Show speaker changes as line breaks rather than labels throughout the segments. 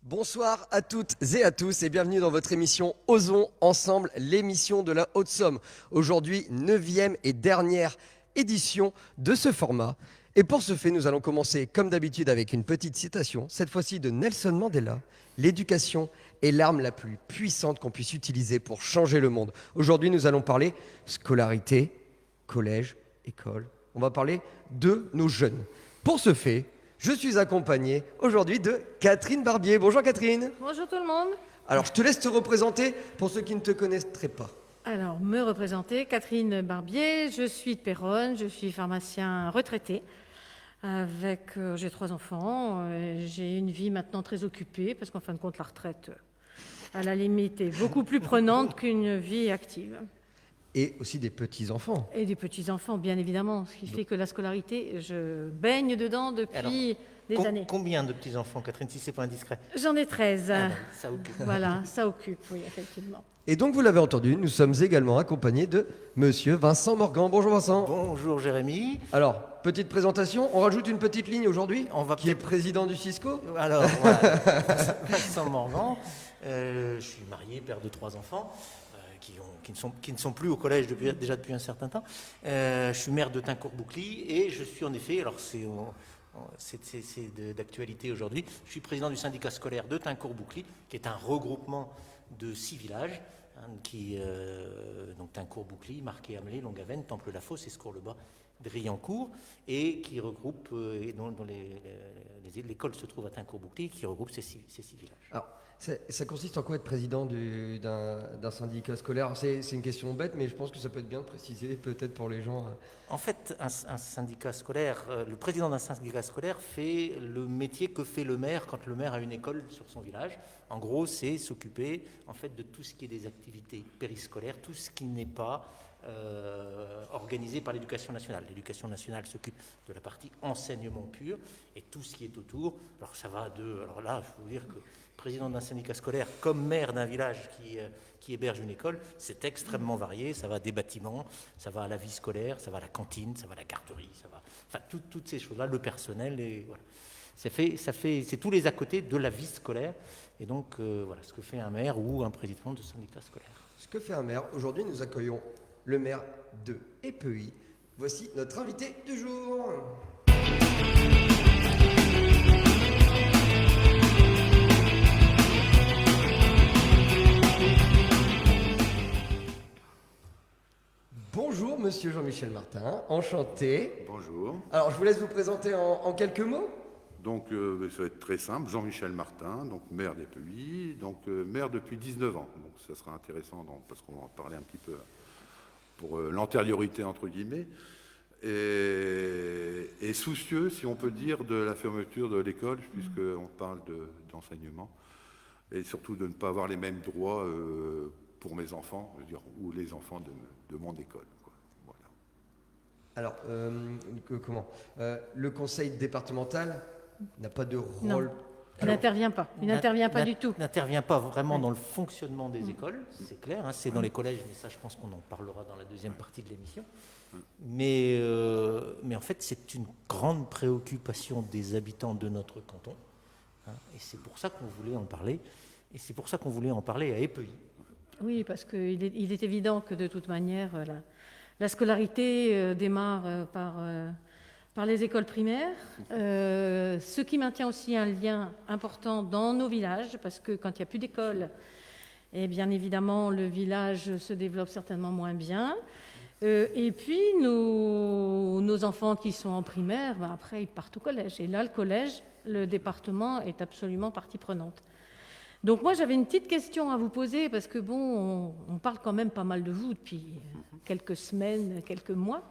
Bonsoir à toutes et à tous et bienvenue dans votre émission Osons Ensemble, l'émission de la Haute-Somme. Aujourd'hui, 9e et dernière édition de ce format. Et pour ce fait, nous allons commencer comme d'habitude avec une petite citation, cette fois-ci de Nelson Mandela. L'éducation est l'arme la plus puissante qu'on puisse utiliser pour changer le monde. Aujourd'hui, nous allons parler scolarité, collège, école. On va parler de nos jeunes. Pour ce fait, je suis accompagné aujourd'hui de Catherine Barbier. Bonjour Catherine.
Bonjour tout le monde.
Alors je te laisse te représenter pour ceux qui ne te connaîtraient pas.
Alors, me représenter, Catherine Barbier, je suis de Péronne, je suis pharmacien retraité. J'ai 3 enfants, j'ai une vie maintenant très occupée parce qu'en fin de compte la retraite, à la limite, est beaucoup plus prenante qu'une vie active.
Et aussi des petits-enfants.
Et des petits-enfants, bien évidemment, ce qui fait que la scolarité, je baigne dedans depuis des années.
Combien de petits-enfants, Catherine, si c'est pas indiscret?
J'en ai 13.
Ah ben, ça occupe.
Voilà, ça occupe, oui, effectivement.
Et donc vous l'avez entendu, nous sommes également accompagnés de Monsieur Vincent Morgan. Bonjour Vincent.
Bonjour Jérémy.
Alors, petite présentation, on rajoute une petite ligne aujourd'hui, qui est président du Cisco.
Alors, voilà. Vincent Morgan, je suis marié, père de 3 enfants. Qui ne sont plus au collège déjà depuis un certain temps. Je suis maire de Tincourt-Boucly et je suis en effet, alors c'est d'actualité aujourd'hui, je suis président du syndicat scolaire de Tincourt-Boucly, qui est un regroupement de 6 villages, donc Tincourt-Boucly, Marquet-Hamelé, Longaven, Temple-la-Fosse, Escourt-le-Bas, Driancourt, et qui regroupe, et dont l'école se trouve à Tincourt-Boucly, qui regroupe ces 6 villages.
Alors, ça consiste en quoi être président d'un syndicat scolaire? C'est une question bête, mais je pense que ça peut être bien de préciser peut-être pour les gens.
En fait, un syndicat scolaire, le président d'un syndicat scolaire fait le métier que fait le maire quand le maire a une école sur son village. En gros, c'est s'occuper en fait de tout ce qui est des activités périscolaires, tout ce qui n'est pas organisé par l'éducation nationale. L'éducation nationale s'occupe de la partie enseignement pur et tout ce qui est autour. Alors ça va alors là, je peux vous dire que président d'un syndicat scolaire comme maire d'un village qui héberge une école, c'est extrêmement varié. Ça va des bâtiments, ça va à la vie scolaire, ça va à la cantine, ça va à la garderie, enfin toutes ces choses-là, le personnel et voilà. C'est tous les à côté de la vie scolaire. Et donc voilà ce que fait un maire ou un président de syndicat scolaire.
Ce que fait un maire. Aujourd'hui, nous accueillons le maire de Épehy. Voici notre invité du jour. Bonjour Monsieur Jean-Michel Martin, enchanté.
Bonjour.
Alors je vous laisse vous présenter en quelques mots.
Donc ça va être très simple, Jean-Michel Martin, donc maire d'Épehy, donc maire depuis 19 ans. Donc ça sera intéressant parce qu'on va en parler un petit peu pour l'antériorité entre guillemets. Et soucieux, si on peut dire, de la fermeture de l'école, puisqu'on parle d'enseignement, et surtout de ne pas avoir les mêmes droits pour mes enfants, je veux dire, ou les enfants de mon école. Quoi. Voilà.
Alors, le conseil départemental n'a pas de rôle.
Non. Il n'intervient pas. Il n'intervient pas du tout.
Il n'intervient pas vraiment dans le fonctionnement des écoles, c'est clair. C'est dans les collèges, mais ça, je pense qu'on en parlera dans la deuxième partie de l'émission. Mais en fait, c'est une grande préoccupation des habitants de notre canton. Et c'est pour ça qu'on voulait en parler. Et c'est pour ça qu'on voulait en parler à Épehy.
Oui, parce qu'il est évident que de toute manière, la scolarité démarre par les écoles primaires, ce qui maintient aussi un lien important dans nos villages, parce que quand il n'y a plus d'école, et bien évidemment, le village se développe certainement moins bien. Et puis, nos enfants qui sont en primaire, après, ils partent au collège. Et là, le collège, le département est absolument partie prenante. Donc moi, j'avais une petite question à vous poser, parce que bon, on parle quand même pas mal de vous depuis quelques semaines, quelques mois.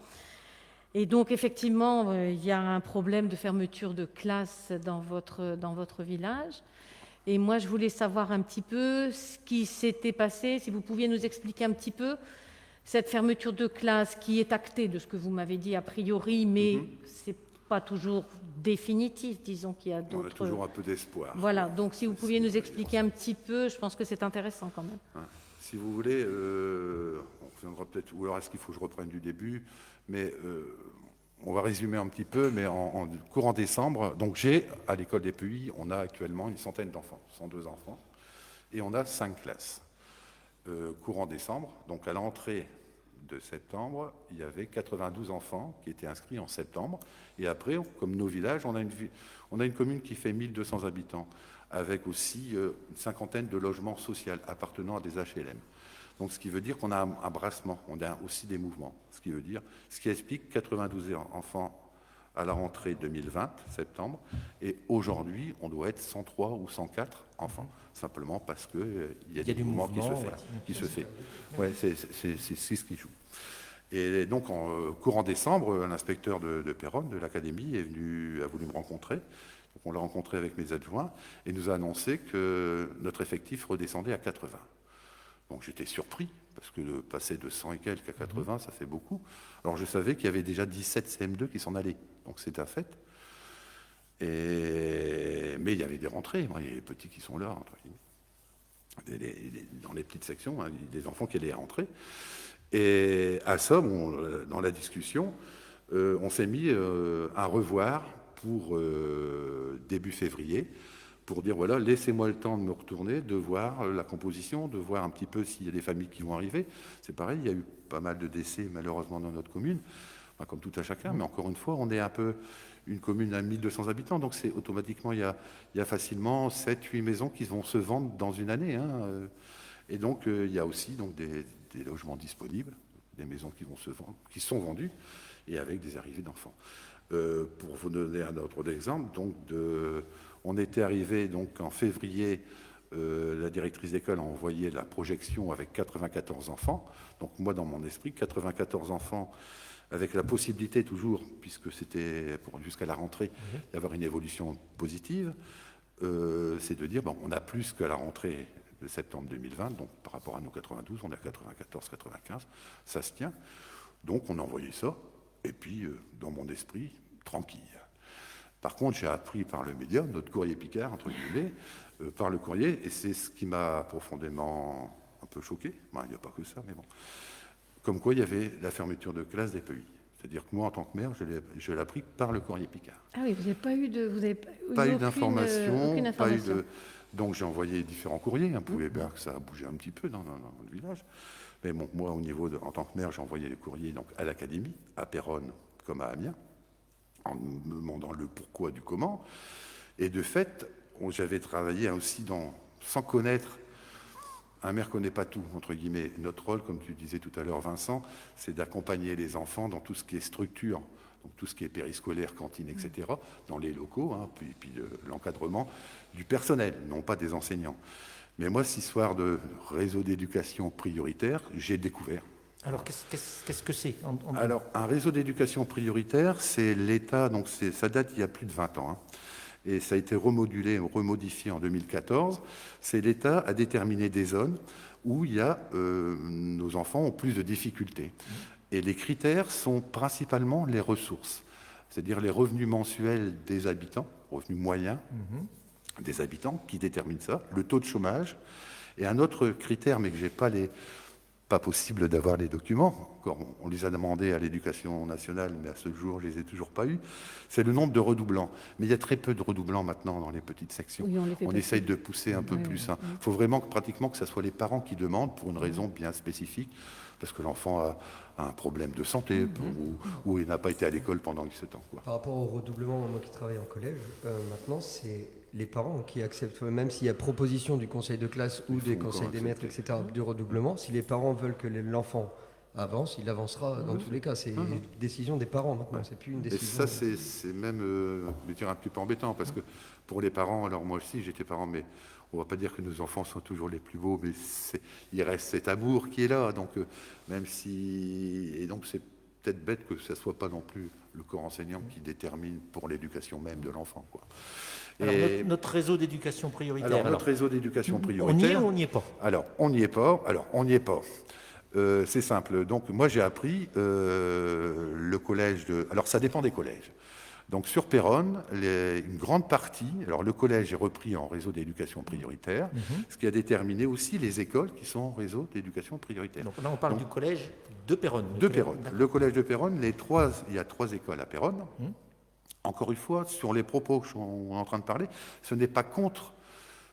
Et donc, effectivement, il y a un problème de fermeture de classe dans votre village. Et moi, je voulais savoir un petit peu ce qui s'était passé, si vous pouviez nous expliquer un petit peu cette fermeture de classe qui est actée de ce que vous m'avez dit a priori, mais c'est pas toujours définitif, disons qu'il y a d'autres...
On a toujours un peu d'espoir.
Voilà, donc si vous pouviez nous expliquer un petit peu, je pense que c'est intéressant quand même.
Si vous voulez, on reviendra peut-être, ou alors est-ce qu'il faut que je reprenne du début, mais on va résumer un petit peu, mais en courant décembre, donc à l'école des Puys, on a actuellement une centaine d'enfants, 102 enfants, et on a 5 classes. Courant décembre, donc à l'entrée de septembre, il y avait 92 enfants qui étaient inscrits en septembre. Et après, comme nos villages, on a une commune qui fait 1200 habitants, avec aussi une cinquantaine de logements sociaux appartenant à des HLM. Donc, ce qui veut dire qu'on a un brassement, on a aussi des mouvements. Ce qui explique 92 enfants à la rentrée 2020, septembre, et aujourd'hui, on doit être 103 ou 104 enfants, simplement parce qu'il y a des mouvements qui se fait. Ouais, c'est ce qui joue. Et donc, en courant décembre, l'inspecteur de Péronne, de l'académie, a voulu me rencontrer. Donc, on l'a rencontré avec mes adjoints et nous a annoncé que notre effectif redescendait à 80. Donc j'étais surpris, parce que de passer de 100 et quelques à 80, ça fait beaucoup. Alors je savais qu'il y avait déjà 17 CM2 qui s'en allaient, donc c'est un fait. Mais il y avait des rentrées, il y a les petits qui sont là, entre guillemets. Dans les petites sections, hein, des enfants qui allaient rentrer. Et à ça, dans la discussion, on s'est mis à revoir pour début février, pour dire, voilà, laissez-moi le temps de me retourner, de voir la composition, de voir un petit peu s'il y a des familles qui vont arriver. C'est pareil, il y a eu pas mal de décès, malheureusement, dans notre commune, enfin, comme tout à chacun, mais encore une fois, on est un peu une commune à 1200 habitants, donc c'est automatiquement, il y a facilement 7-8 maisons qui vont se vendre dans une année. Hein, et donc, il y a aussi donc, des logements disponibles, des maisons qui vont se vendre, qui sont vendues, et avec des arrivées d'enfants. Pour vous donner un autre exemple, donc on était arrivé donc en février, la directrice d'école a envoyé la projection avec 94 enfants. Donc moi, dans mon esprit, 94 enfants avec la possibilité toujours, puisque c'était jusqu'à la rentrée, d'avoir une évolution positive, c'est de dire, bon, on a plus qu'à la rentrée de septembre 2020, donc par rapport à nos 92, on a 94, 95, ça se tient. Donc on a envoyé ça, et puis dans mon esprit, tranquille. Par contre, j'ai appris par le média, notre courrier Picard, entre guillemets, par le courrier, et c'est ce qui m'a profondément un peu choqué. Ben, il n'y a pas que ça, mais bon. Comme quoi, il y avait la fermeture de classe des PEI. C'est-à-dire que moi, en tant que maire, je l'ai appris par le courrier Picard.
Ah oui, vous n'avez pas eu
d'information,
aucune information.
Donc j'ai envoyé différents courriers. Vous pouvez voir que ça a bougé un petit peu dans le village. Mais bon, moi, en tant que maire, j'ai envoyé les courriers donc, à l'académie, à Péronne comme à Amiens, en me demandant le pourquoi du comment. Et de fait, j'avais travaillé aussi sans connaître. Un maire ne connaît pas tout, entre guillemets. Notre rôle, comme tu disais tout à l'heure, Vincent, c'est d'accompagner les enfants dans tout ce qui est structure, donc tout ce qui est périscolaire, cantine, etc., dans les locaux, hein, puis l'encadrement du personnel, non pas des enseignants. Mais moi, cette histoire de réseau d'éducation prioritaire, j'ai découvert.
Alors, qu'est-ce que c'est
Alors, un réseau d'éducation prioritaire, c'est l'État, donc ça date il y a plus de 20 ans, hein, et ça a été remodifié en 2014. C'est l'État a déterminé des zones où il y a, nos enfants ont plus de difficultés. Et les critères sont principalement les ressources, c'est-à-dire les revenus mensuels des habitants, revenus moyens des habitants qui déterminent ça, le taux de chômage, et un autre critère, mais que j'ai pas possible d'avoir les documents, encore on les a demandés à l'éducation nationale, mais à ce jour, je les ai toujours pas eus, c'est le nombre de redoublants. Mais il y a très peu de redoublants maintenant dans les petites sections.
Oui,
on essaye de pousser un peu plus. Il faut vraiment pratiquement que ce soit les parents qui demandent pour une raison bien spécifique, parce que l'enfant a un problème de santé ou il n'a pas été à l'école pendant ce temps. Quoi.
Par rapport au redoublement, moi qui travaille en collège, maintenant c'est les parents qui acceptent, même s'il y a proposition du conseil de classe ou des conseils des maîtres, etc., du redoublement, si les parents veulent que l'enfant avance, il avancera dans tous les cas. C'est une décision des parents maintenant, c'est plus une décision...
Et ça, c'est même un petit peu embêtant, parce que pour les parents, alors moi aussi j'étais parent, mais on ne va pas dire que nos enfants sont toujours les plus beaux, mais il reste cet amour qui est là, donc même si... Et donc c'est peut-être bête que ce ne soit pas non plus le corps enseignant qui détermine pour l'éducation même de l'enfant, quoi.
Alors, notre réseau d'éducation prioritaire.
Alors, notre réseau d'éducation prioritaire.
On y est ou on n'y est pas?
Alors, on n'y est pas. C'est simple. Donc, moi, j'ai appris le collège de... Alors, ça dépend des collèges. Donc sur Péronne, une grande partie, alors le collège est repris en réseau d'éducation prioritaire, ce qui a déterminé aussi les écoles qui sont en réseau d'éducation prioritaire.
Donc là, on parle du collège de Péronne.
De Péronne. Le collège de Péronne, il y a 3 écoles à Péronne. Encore une fois, sur les propos que je suis en train de parler, ce n'est pas contre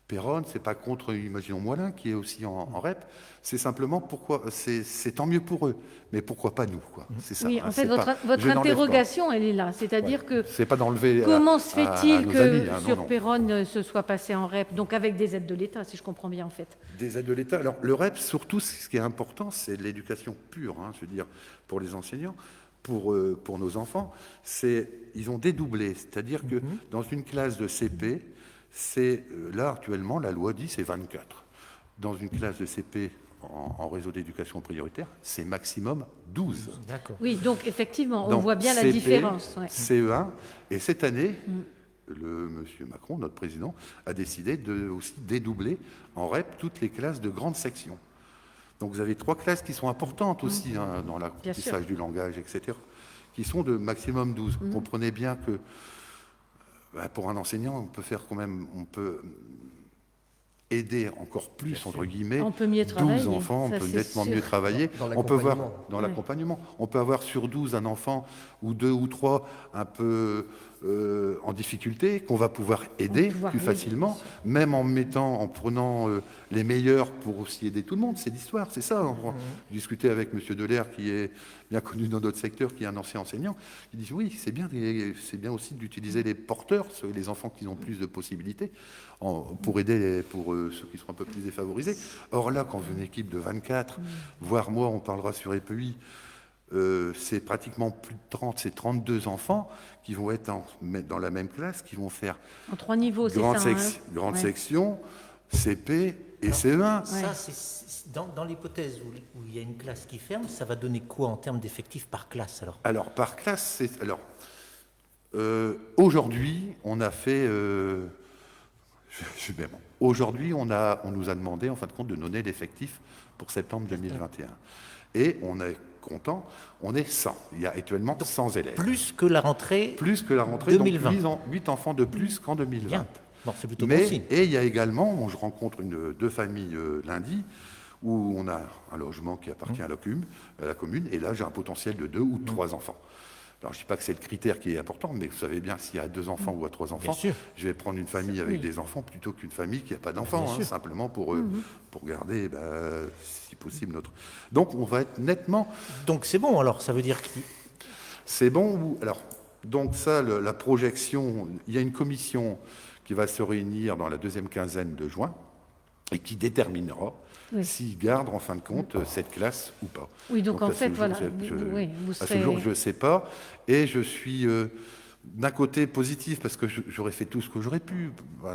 Péronne, c'est pas contre, imaginons Moilin, qui est aussi en REP, c'est simplement pourquoi, c'est tant mieux pour eux, mais pourquoi pas nous, quoi. C'est ça.
Oui,
hein,
en fait,
c'est
votre,
pas-
votre
je n'enlève pas.
interrogation, elle est là. C'est-à-dire que
C'est pas d'enlever
comment se
à
fait-il
nos
que
amis, hein, non,
sur
non.
Péronne ce soit passé en REP, donc avec des aides de l'État, si je comprends bien, en fait.
Des aides de l'État. Alors, le REP, surtout, ce qui est important, c'est l'éducation pure, hein, je veux dire, pour les enseignants, pour nos enfants, ils ont dédoublé. C'est-à-dire que dans une classe de CP, là, actuellement, la loi dit c'est 24. Dans une classe de CP en réseau d'éducation prioritaire, c'est maximum 12.
D'accord.
Oui, donc effectivement, on
Donc,
voit bien la
CP,
différence. Ouais.
CE1, et cette année, monsieur Macron, notre président, a décidé de aussi dédoubler en REP toutes les classes de grande section. Donc vous avez 3 classes qui sont importantes aussi hein, dans l'apprentissage du langage, etc., qui sont de maximum 12. Comprenez bien que pour un enseignant, on peut aider encore plus, entre guillemets,
On peut mieux
12
travailler,
enfants,
ça,
on peut
c'est
nettement
sûr.
mieux travailler.
Dans
On peut voir
l'accompagnement.
dans l'accompagnement. On peut avoir sur 12 un enfant ou 2 ou 3 un peu en difficulté, qu'on va pouvoir aider
pouvoir
plus
aider.
facilement, même en prenant les meilleurs pour aussi aider tout le monde. C'est l'histoire, c'est ça. On discutait avec M. Delaire, qui est bien connu dans notre secteur, qui est un ancien enseignant, qui dit oui, c'est bien aussi d'utiliser les porteurs, les enfants qui ont plus de possibilités, pour aider ceux qui sont un peu plus défavorisés. Or là, quand une équipe de 24, voire moi, on parlera sur EPI, c'est pratiquement plus de 30, c'est 32 enfants qui vont être dans la même classe, qui vont faire
En 3 niveaux, c'est
grande,
ça.
grande
Ouais.
section, CP et CE1.
Ça, dans l'hypothèse où il y a une classe qui ferme, ça va donner quoi en termes d'effectifs par classe alors?
Alors, par classe, aujourd'hui, on a fait... aujourd'hui, on nous a demandé, en fin de compte, de donner l'effectif pour septembre 2021. Et on est content, on est 100. Il y a actuellement 100 élèves.
Plus que la rentrée.
Plus que la rentrée,
2020.
donc 8 enfants de plus qu'en 2020.
Bien. Bon, c'est plutôt bon signe.
Et il y a également, je rencontre 2 familles lundi, où on a un logement qui appartient à la commune, et là j'ai un potentiel de 2 ou 3 enfants. Alors je ne dis pas que c'est le critère qui est important, mais vous savez bien, s'il y a 2 enfants ou à 3 enfants,
sûr.
je vais prendre une famille avec des enfants plutôt qu'une famille qui n'a pas d'enfants,
Bien sûr.
simplement pour garder, si possible, notre... Donc on va être nettement...
Donc c'est bon alors, ça veut dire que...
C'est bon. Alors, donc ça, la projection, il y a une commission qui va se réunir dans la 2e quinzaine de juin et qui déterminera s'ils gardent en fin de compte cette classe ou pas.
Oui, donc en
à ce
fait,
jour,
voilà. Vous
à ce
serez...
jour, je ne sais pas. Et je suis d'un côté positif parce que j'aurais fait tout ce que j'aurais pu.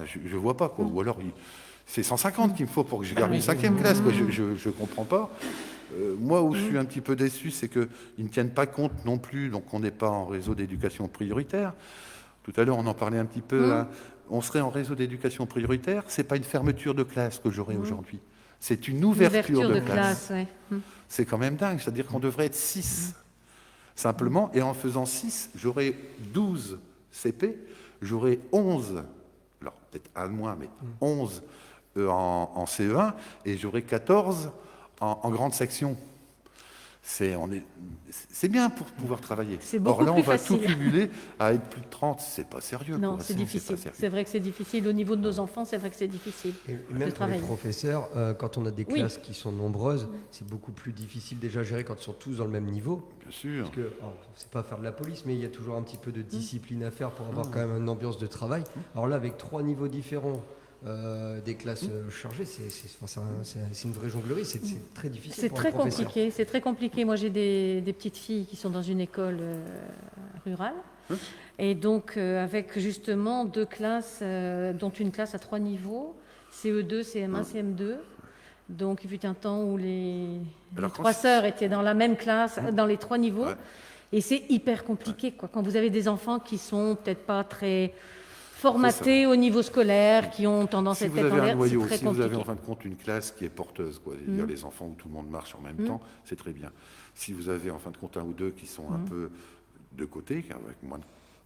Je ne vois pas, quoi. Ou alors, c'est 150 qu'il me faut pour que je garde une 5e classe, quoi. Je ne comprends pas. Moi, où je suis un petit peu déçu, c'est qu'ils ne tiennent pas compte non plus, donc on n'est pas en réseau d'éducation prioritaire. Tout à l'heure, on en parlait un petit peu. Hein. On serait en réseau d'éducation prioritaire, ce n'est pas une fermeture de classe que j'aurai aujourd'hui. C'est une ouverture de classe.
Ouais.
C'est quand même dingue, c'est-à-dire qu'on devrait être 6. Simplement, et en faisant 6, j'aurai 12 CP, j'aurai 11, alors peut-être un de moins, mais 11 en CE1, et j'aurai 14 en grande section. C'est bien pour pouvoir travailler.
C'est beaucoup
Or là, on
plus
va
facile.
tout cumuler à être plus de 30, c'est pas sérieux.
Non,
quoi.
c'est
Sinon,
difficile.
pas sérieux.
C'est vrai que c'est difficile. Au niveau de nos enfants, c'est vrai que c'est difficile
Et
de
même pour les
travailler.
professeurs, quand on a des
Oui.
classes qui sont nombreuses, c'est beaucoup plus difficile déjà à gérer quand ils sont tous dans le même niveau.
Bien sûr.
Parce que, c'est pas faire de la police, mais il y a toujours un petit peu de discipline à faire pour avoir quand même une ambiance de travail. Alors là, avec 3 niveaux différents, des classes chargées, c'est une vraie jonglerie, c'est très difficile
C'est
pour
très
un professeur.
compliqué. C'est très compliqué. Moi, j'ai des petites filles qui sont dans une école rurale. Et donc, avec justement 2 classes, dont une classe à 3 niveaux, CE2, CM1, CM2. Donc, il fut un temps où les
Alors,
3 sœurs étaient dans la même classe, dans les 3 niveaux.
Ouais.
Et c'est hyper compliqué, quoi. Quand vous avez des enfants qui sont peut-être pas très formatés au niveau scolaire, qui ont tendance
Si
à
vous
être tête en
avez un
l'air, c'est
noyau,
très
si vous avez
compliqué.
en fin de compte une classe qui est porteuse, quoi, c'est-à-dire les enfants où tout le monde marche en même temps, c'est très bien. Si vous avez en fin de compte un ou deux qui sont un peu de côté, avec moins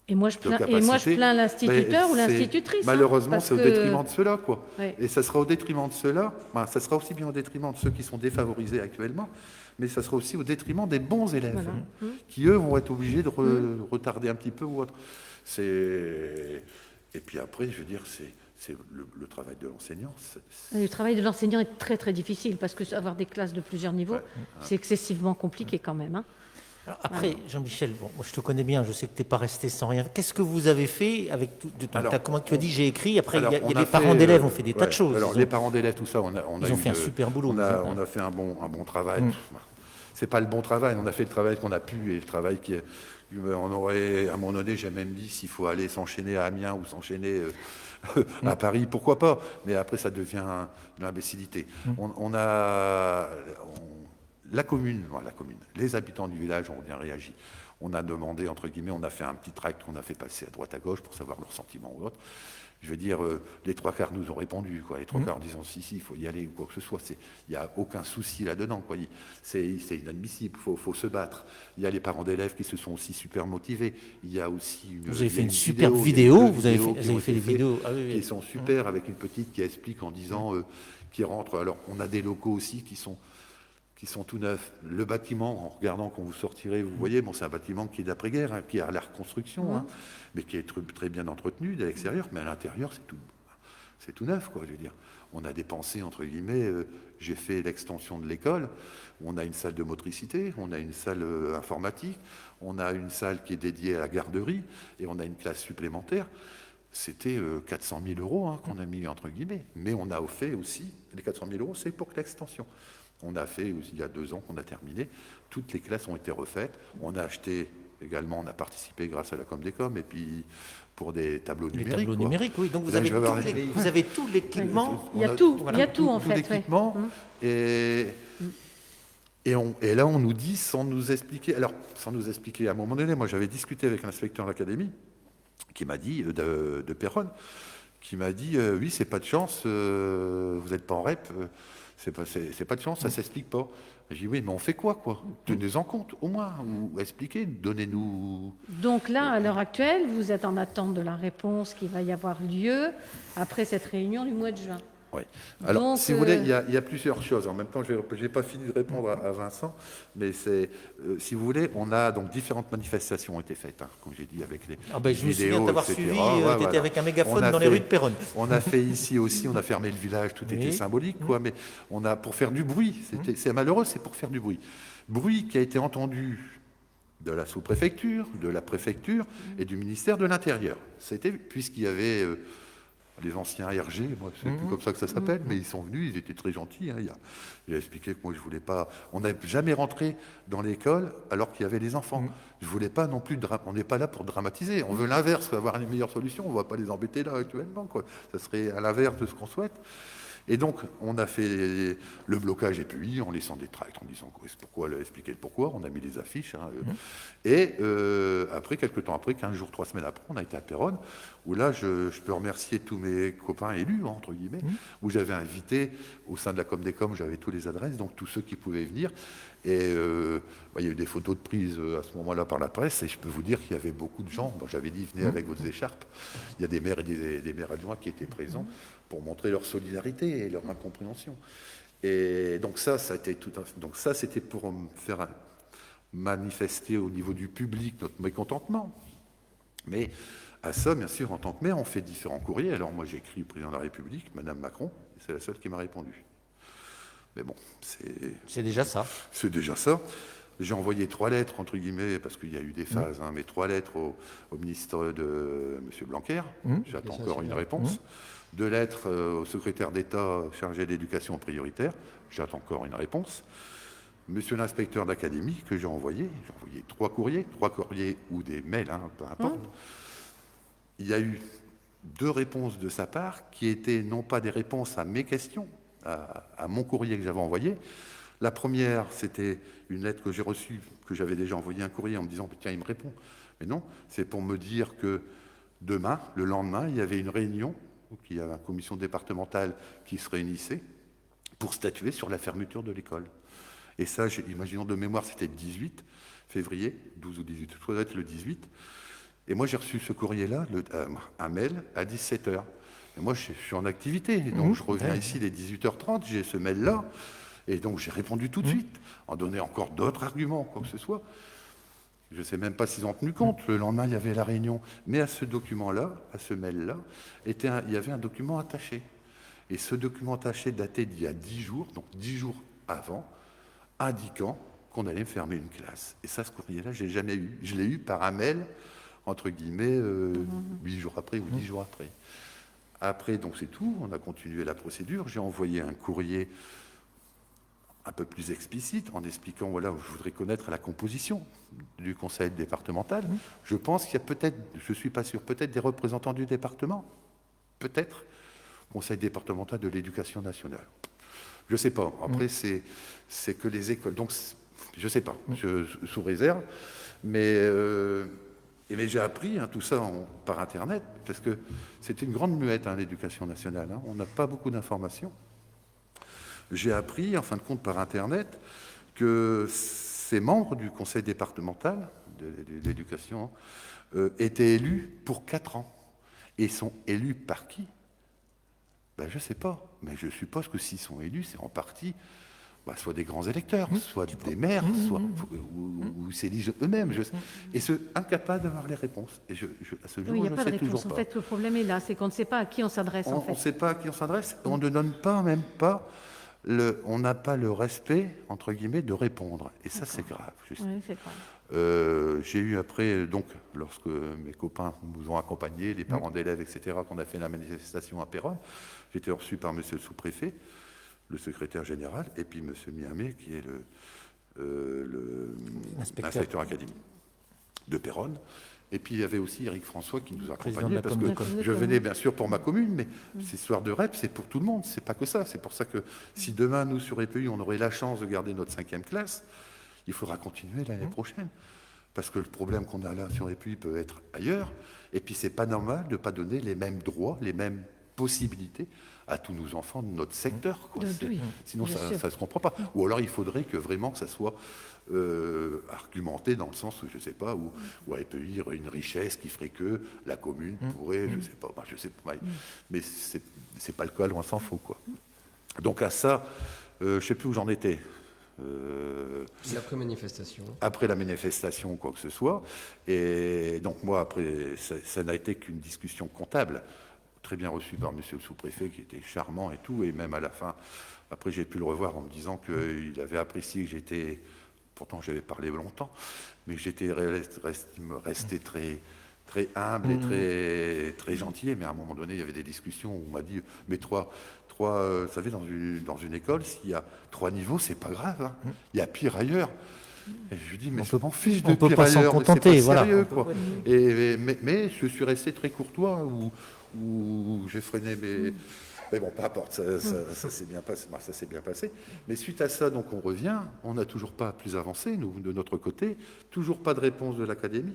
Et moi, je
capacité,
plains l'instituteur ou
c'est-
l'institutrice.
Malheureusement,
parce
c'est au
que-
détriment de ceux-là, quoi.
Ouais.
Et ça sera au détriment de ceux-là, ça sera aussi bien au détriment de ceux qui sont défavorisés actuellement, mais ça sera aussi au détriment des bons élèves,
Voilà.
qui, eux, vont être obligés de retarder un petit peu ou autre. Et puis après, je veux dire, c'est le travail de l'enseignant.
Le travail de l'enseignant est très très difficile parce que avoir des classes de plusieurs niveaux, c'est excessivement compliqué quand même. Hein.
Alors après, Jean-Michel, bon, moi je te connais bien, je sais que tu n'es pas resté sans rien. Qu'est-ce que vous avez fait avec tout comment tu as dit j'ai écrit, après il y a les parents d'élèves ont fait des tas de choses.
Alors les parents d'élèves, tout ça,
ils ont fait un super boulot.
On a fait un bon travail. C'est pas le bon travail, on a fait le travail qu'on a pu et le travail qui est... On aurait, à un moment donné, j'ai même dit s'il faut aller s'enchaîner à Amiens ou s'enchaîner à Paris, pourquoi pas. Mais après, ça devient une imbécilité. La commune, les habitants du village ont bien réagi. On a demandé, entre guillemets, on a fait un petit tract qu'on a fait passer à droite à gauche pour savoir leurs sentiments ou autre. Je veux dire, les trois quarts nous ont répondu, quoi. Les trois quarts disant si, il faut y aller ou quoi que ce soit. Il n'y a aucun souci là-dedans, quoi. C'est inadmissible, il faut se battre. Il y a les parents d'élèves qui se sont aussi super motivés. Il y a aussi
vous avez fait une super vidéo, vous avez fait des vidéos
qui sont super, avec une petite qui explique en disant, qui rentre. Alors, on a des locaux aussi qui sont tout neufs. Le bâtiment, en regardant quand vous sortirez, vous voyez, bon, c'est un bâtiment qui est d'après-guerre, qui est à la reconstruction, mais qui est très bien entretenu de l'extérieur, mais à l'intérieur, c'est tout neuf, quoi, je veux dire. On a dépensé, entre guillemets, j'ai fait l'extension de l'école, on a une salle de motricité, on a une salle informatique, on a une salle qui est dédiée à la garderie, et on a une classe supplémentaire. C'était 400 000 € qu'on a mis, entre guillemets, mais on a offert aussi, les 400 000 €, c'est pour l'extension. On a fait, il y a 2 ans qu'on a terminé, toutes les classes ont été refaites. On a acheté également, on a participé grâce à la Comdécom, et puis pour des tableaux numériques.
Les tableaux numériques, oui. Donc vous avez tout l'équipement.
Il y a tout en fait.
L'équipement, et là on nous dit sans nous expliquer. Alors, sans nous expliquer, à un moment donné, moi j'avais discuté avec l'inspecteur de l'académie, qui m'a dit, de Péronne, qui m'a dit, oui, c'est pas de chance, vous n'êtes pas en REP, c'est pas de chance, ça s'explique pas. J'ai dit oui, mais on fait quoi Tenez-en compte, au moins, ou expliquez, donnez-nous...
Donc là, à l'heure actuelle, vous êtes en attente de la réponse qui va y avoir lieu après cette réunion du mois de juin.
Oui. Alors,
donc,
si vous voulez, il y a plusieurs choses. En même temps, je n'ai pas fini de répondre à Vincent, mais si vous voulez, on a donc différentes manifestations ont été faites, comme j'ai dit, avec les
je me souviens
vidéos,
t'avoir
etc.
suivi, tu étais avec un mégaphone dans les rues de Péronne.
On a fait ici aussi, on a fermé le village, tout était symbolique, quoi, mais on a pour faire du bruit, c'est malheureux, c'est pour faire du bruit. Bruit qui a été entendu de la sous-préfecture, de la préfecture et du ministère de l'Intérieur. C'était, puisqu'il y avait... les anciens RG, moi c'est plus comme ça que ça s'appelle, mais ils sont venus, ils étaient très gentils. J'ai expliqué que moi je voulais pas. On n'a jamais rentré dans l'école alors qu'il y avait les enfants. Je voulais pas non plus. On n'est pas là pour dramatiser. On veut l'inverse, avoir une meilleure solution. On ne va pas les embêter là actuellement, quoi. Ça serait à l'inverse de ce qu'on souhaite. Et donc, on a fait le blocage et puis en laissant des tracts, en disant pourquoi, expliquer le pourquoi. On a mis les affiches. Et après, quelques temps après, 15 jours, 3 semaines après, on a été à Péronne, où là, je peux remercier tous mes copains élus, entre guillemets, où j'avais invité, au sein de la Comdécom, j'avais tous les adresses, donc tous ceux qui pouvaient venir. Et il y a eu des photos de prise à ce moment-là par la presse, et je peux vous dire qu'il y avait beaucoup de gens. Bon, j'avais dit, venez avec vos écharpes. Il y a des maires et des maires adjoints qui étaient présents pour montrer leur solidarité et leur incompréhension. Et donc ça a été tout donc ça, c'était pour me faire manifester au niveau du public notre mécontentement. Mais à ça, bien sûr, en tant que maire, on fait différents courriers. Alors moi, j'ai écrit au président de la République, Madame Macron, et c'est la seule qui m'a répondu. Mais bon,
c'est déjà ça.
C'est déjà ça. J'ai envoyé 3 lettres, entre guillemets, parce qu'il y a eu des phases, mais 3 lettres au ministre de M. Blanquer. J'attends encore une réponse. 2 lettres au secrétaire d'État chargé d'éducation prioritaire. J'attends encore une réponse. Monsieur l'inspecteur d'académie, que j'ai envoyé 3 courriers ou des mails, peu importe. Il y a eu 2 réponses de sa part qui étaient non pas des réponses à mes questions, à mon courrier que j'avais envoyé. La première, c'était une lettre que j'ai reçue, que j'avais déjà envoyé un courrier en me disant, tiens, il me répond. Mais non, c'est pour me dire que demain, le lendemain, il y avait une réunion, il y avait une commission départementale qui se réunissait pour statuer sur la fermeture de l'école. Et ça, imaginons de mémoire, c'était le 18 février, 12 ou 18, ça doit être le 18. Et moi, j'ai reçu ce courrier-là, un mail, à 17h. Et moi, je suis en activité, donc je reviens ici les 18h30, j'ai ce mail-là, et donc j'ai répondu tout de suite, en donnant encore d'autres arguments, quoi que ce soit. Je ne sais même pas s'ils ont tenu compte. Le lendemain, il y avait la réunion. Mais à ce document-là, à ce mail-là, il y avait un document attaché. Et ce document attaché datait d'il y a 10 jours, donc 10 jours avant, indiquant qu'on allait me fermer une classe. Et ça, ce courrier-là, je ne l'ai jamais eu. Je l'ai eu par un mail, entre guillemets, 8 jours après ou 10 jours après. Après, donc c'est tout. On a continué la procédure. J'ai envoyé un courrier un peu plus explicite en expliquant, voilà, je voudrais connaître la composition du conseil départemental. Je pense qu'il y a peut-être, je ne suis pas sûr, peut-être des représentants du département, peut-être conseil départemental de l'éducation nationale. Je ne sais pas. Après, c'est que les écoles. Donc, je ne sais pas, sous réserve. Mais j'ai appris tout ça par Internet, parce que c'était une grande muette, l'éducation nationale. On n'a pas beaucoup d'informations. J'ai appris, en fin de compte, par Internet, que ces membres du conseil départemental de l'éducation étaient élus pour 4 ans. Et sont élus par qui? Ben, je ne sais pas, mais je suppose que s'ils sont élus, c'est en partie soit des grands électeurs, soit des maires, ou s'élisent eux-mêmes. Et sont incapables d'avoir les réponses. Et à ce jour,
Oui, il n'y a
je
pas
ne
de
sais toujours
réponse. En
pas.
fait, le problème est là, c'est qu'on ne sait pas à qui on s'adresse.
On ne sait pas à qui on s'adresse. On ne donne pas, même pas, on n'a pas le respect, entre guillemets, de répondre. Et ça, c'est grave.
Oui, c'est grave.
J'ai eu après, donc, lorsque mes copains nous ont accompagnés, les parents d'élèves, etc., qu'on a fait la manifestation à Péronne, j'ai été reçu par monsieur le sous-préfet, le secrétaire général, et puis monsieur Miamé, qui est l'inspecteur académique de Péronne. Et puis il y avait aussi Éric François qui nous accompagnait, parce que je venais bien sûr pour ma commune, mais cette histoire de REP, c'est pour tout le monde, c'est pas que ça. C'est pour ça que si demain, nous, sur EPU, on aurait la chance de garder notre 5e classe, il faudra continuer l'année prochaine. Parce que le problème qu'on a là sur EPU peut être ailleurs. Et puis c'est pas normal de ne pas donner les mêmes droits, les mêmes possibilités à tous nos enfants de notre secteur, quoi. Sinon, ça ne se comprend pas. Ou alors, il faudrait que vraiment ça soit argumenté dans le sens où, je ne sais pas, où à EPU, il y aurait une richesse qui ferait que la commune pourrait, je ne sais pas, mais c'est pas le cas, loin s'en faut, quoi. Donc à ça, je ne sais plus où j'en étais.
C'est après manifestation.
Après la manifestation ou quoi que ce soit. Et donc moi, après, ça n'a été qu'une discussion comptable, très bien reçue par monsieur le sous-préfet, qui était charmant et tout. Et même à la fin, après j'ai pu le revoir en me disant qu'il avait apprécié que j'étais, pourtant j'avais parlé longtemps, mais que j'étais resté très, très humble et très gentil. Mais à un moment donné, il y avait des discussions où on m'a dit, mais vous savez, dans une école, s'il y a 3 niveaux, c'est pas grave. Il y a pire ailleurs. Et je lui dis, mais je m'en fiche de pire ailleurs. On peut pas s'en contenter, sérieux, quoi. Mais je suis resté très courtois, où j'ai freiné mes... Mais bon, peu importe, ça s'est bien passé. Ça s'est bien passé. Mais suite à ça, donc on revient. On n'a toujours pas plus avancé, nous, de notre côté. Toujours pas de réponse de l'académie.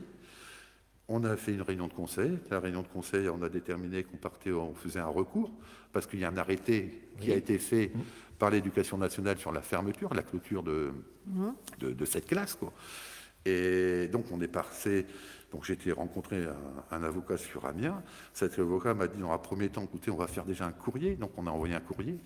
On a fait une réunion de conseil. La réunion de conseil, on a déterminé on faisait un recours, parce qu'il y a un arrêté qui a été fait par l'Éducation nationale sur la fermeture, la clôture de cette classe, quoi. Et donc, on est passé... Donc, j'ai été rencontrer un avocat sur Amiens. Cet avocat m'a dit, dans un premier temps, écoutez, on va faire déjà un courrier. Donc, on a envoyé un courrier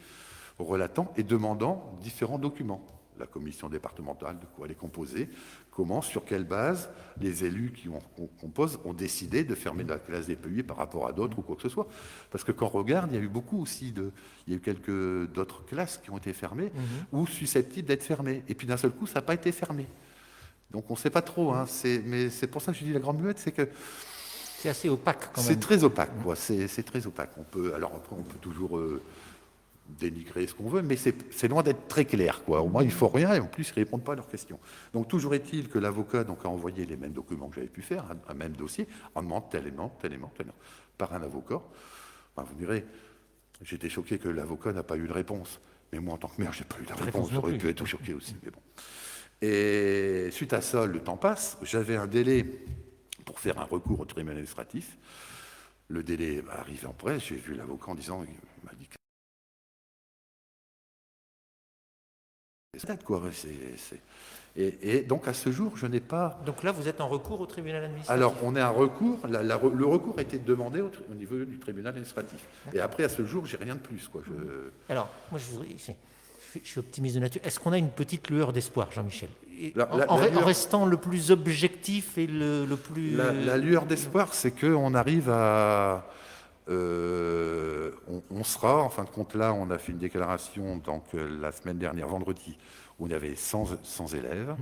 relatant et demandant différents documents. La commission départementale, de quoi elle est composée, comment, sur quelle base les élus qu'on compose ont décidé de fermer la classe des PUI par rapport à d'autres ou quoi que ce soit. Parce que quand on regarde, il y a eu beaucoup aussi il y a eu d'autres classes qui ont été fermées ou susceptibles d'être fermées. Et puis d'un seul coup, ça n'a pas été fermé. Donc on ne sait pas trop. Mais c'est pour ça que je dis la grande muette, c'est que
c'est assez opaque quand même.
C'est très opaque, quoi. C'est très opaque. Alors après, on peut toujours dénigrer ce qu'on veut, mais c'est loin d'être très clair, quoi. Au moins, il ne faut rien, et en plus, ils ne répondent pas à leurs questions. Donc, toujours est-il que l'avocat a envoyé les mêmes documents que j'avais pu faire, un même dossier, en demandant tel élément, par un avocat. Enfin, vous direz, j'étais choqué que l'avocat n'a pas eu de réponse. Mais moi, en tant que maire, je n'ai pas eu de réponse. J'aurais pu être choqué aussi, mais bon. Et suite à ça, le temps passe. J'avais un délai pour faire un recours au tribunal administratif. Le délai arrive en presse. J'ai vu l'avocat en disant, il m'a dit que c'est date, quoi. Et donc, à ce jour, je n'ai pas...
Donc là, vous êtes en recours au tribunal administratif.
Alors, on est un recours. Le recours a été demandé au niveau du tribunal administratif. Et après, à ce jour, j'ai rien de plus, quoi.
Alors, moi, je suis optimiste de nature. Est-ce qu'on a une petite lueur d'espoir, Jean-Michel? En restant le plus objectif et le plus...
La lueur d'espoir, c'est qu'on arrive à... on sera, en fin de compte, là, on a fait une déclaration donc, la semaine dernière, vendredi, où il y avait 100 élèves.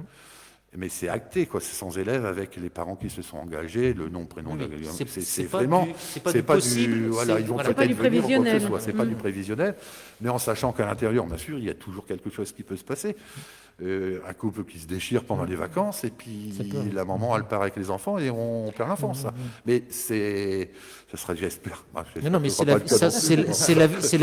Mais c'est acté, quoi. C'est 100 élèves avec les parents qui se sont engagés, le nom, prénom. C'est vraiment, c'est pas du, voilà, ils vont peut-être venir ou quoi que ce soit. C'est pas du prévisionnel, mais en sachant qu'à l'intérieur, bien sûr, il y a toujours quelque chose qui peut se passer. Un couple qui se déchire pendant les vacances, et puis la maman, elle part avec les enfants et on perd l'enfant, ça. Mais ça serait, j'espère.
Non, mais c'est la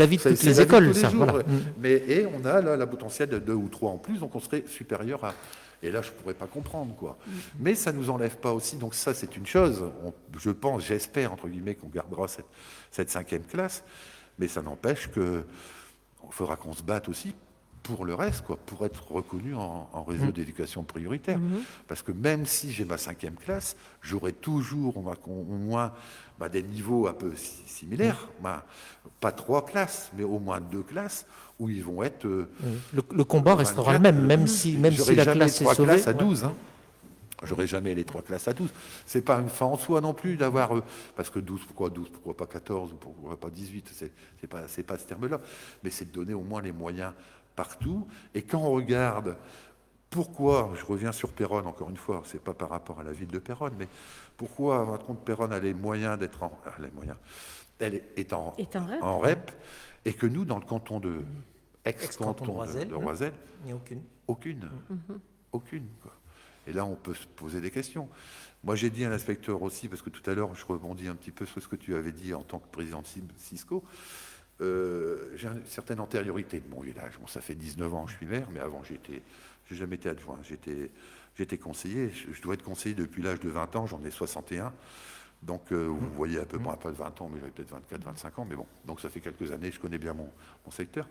vie de toutes les écoles, ça. Voilà.
Et on a là la potentiel de 2 ou 3 en plus, donc on serait supérieur à. Et là, je ne pourrais pas comprendre, quoi. Mais ça ne nous enlève pas aussi, donc ça, c'est une chose. Je pense, j'espère, entre guillemets, qu'on gardera cette 5e classe, mais ça n'empêche qu'il faudra qu'on se batte aussi pour le reste, quoi, pour être reconnu en réseau d'éducation prioritaire. Parce que même si j'ai ma 5e classe, j'aurai toujours au moins des niveaux un peu similaires. Pas 3 classes, mais au moins 2 classes où ils vont être...
le combat restera le même si la classe est sauvée.
Classes à 12, hein. J'aurais jamais les 3 classes à 12. C'est pas une fin en soi non plus d'avoir... parce que 12, pourquoi pas 14 ou pourquoi pas 18, c'est pas ce terme-là. Mais c'est de donner au moins les moyens partout. Et quand on regarde pourquoi, je reviens sur Péronne encore une fois, c'est pas par rapport à la ville de Péronne, mais pourquoi, à votre compte, Péronne a les moyens d'être elle est en REP, et que nous, dans le canton de ex-canton de Roiselle,
il n'y a aucune.
Aucune, quoi. Et là, on peut se poser des questions. Moi, j'ai dit à l'inspecteur aussi, parce que tout à l'heure, je rebondis un petit peu sur ce que tu avais dit en tant que président de Cisco. J'ai une certaine antériorité de mon village. Bon, ça fait 19 ans que je suis maire, mais avant, j'ai jamais été adjoint. J'étais conseiller. Je dois être conseiller depuis l'âge de 20 ans, j'en ai 61. Donc, vous voyez à peu près pas de 20 ans, mais j'avais peut-être 24, 25 ans. Mais bon, donc ça fait quelques années, je connais bien mon secteur.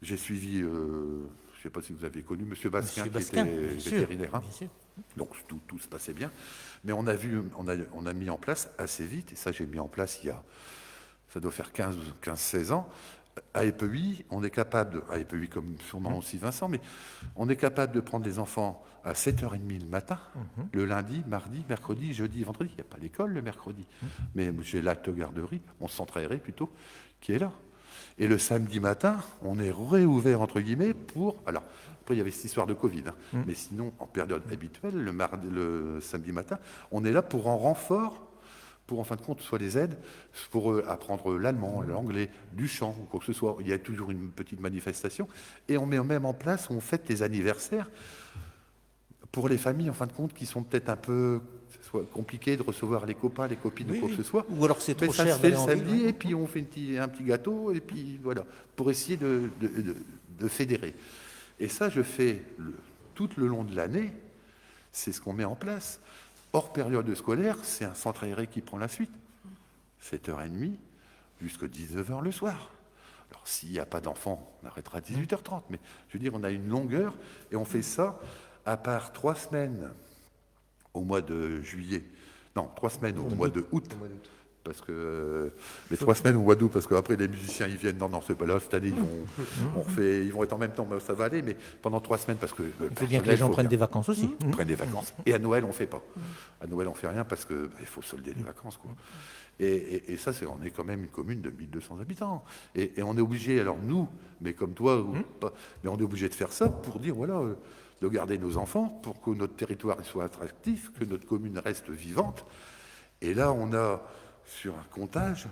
J'ai suivi, je ne sais pas si vous avez connu M. Basquin, qui était vétérinaire. Donc, tout se passait bien. Mais on a mis en place assez vite, et ça, j'ai mis en place ça doit faire 15-16 ans, à EPEI, on est capable, à EPEI comme sûrement aussi Vincent, mais on est capable de prendre les enfants à 7h30 le matin, le lundi, mardi, mercredi, jeudi, vendredi. Il n'y a pas l'école le mercredi, mais j'ai l'acte garderie, mon centre aéré plutôt, qui est là. Et le samedi matin, on est réouvert, entre guillemets, pour... Alors, après, il y avait cette histoire de Covid, mais sinon, en période habituelle, le samedi matin, on est là pour en renfort, pour en fin de compte, soit les aides, pour apprendre l'allemand, l'anglais, du chant, ou quoi que ce soit. Il y a toujours une petite manifestation. Et on met même en place, on fête les anniversaires pour les familles, en fin de compte, qui sont peut-être un peu compliquées de recevoir les copains, les copines, ou quoi que ce soit.
Ou alors c'est trop cher.
Ça se fait le samedi, et puis on fait un petit gâteau, et puis voilà, pour essayer de fédérer. Et ça, je fais tout le long de l'année, c'est ce qu'on met en place. Hors période scolaire, c'est un centre aéré qui prend la suite. 7h30 jusqu'à 19h le soir. Alors, s'il n'y a pas d'enfants, on arrêtera à 18h30. Mais je veux dire, on a une longueur et on fait ça à part 3 semaines au mois de juillet. Non, 3 semaines au mois de août. Parce que les 3 semaines au mois d'août, parce qu'après les musiciens ils viennent, non, c'est pas là, cette année ils vont être en même temps, ça va aller, mais pendant 3 semaines, parce que
il faut bien que les gens prennent des vacances aussi.
Prennent des vacances. Et à Noël, on fait pas. À Noël, on fait rien parce que il faut solder les vacances, quoi. Et ça, on est quand même une commune de 1200 habitants. Et on est obligé, alors nous, mais comme toi, ou pas, mais on est obligé de faire ça pour dire, voilà, de garder nos enfants, pour que notre territoire soit attractif, que notre commune reste vivante. Et là, on a sur un comptage,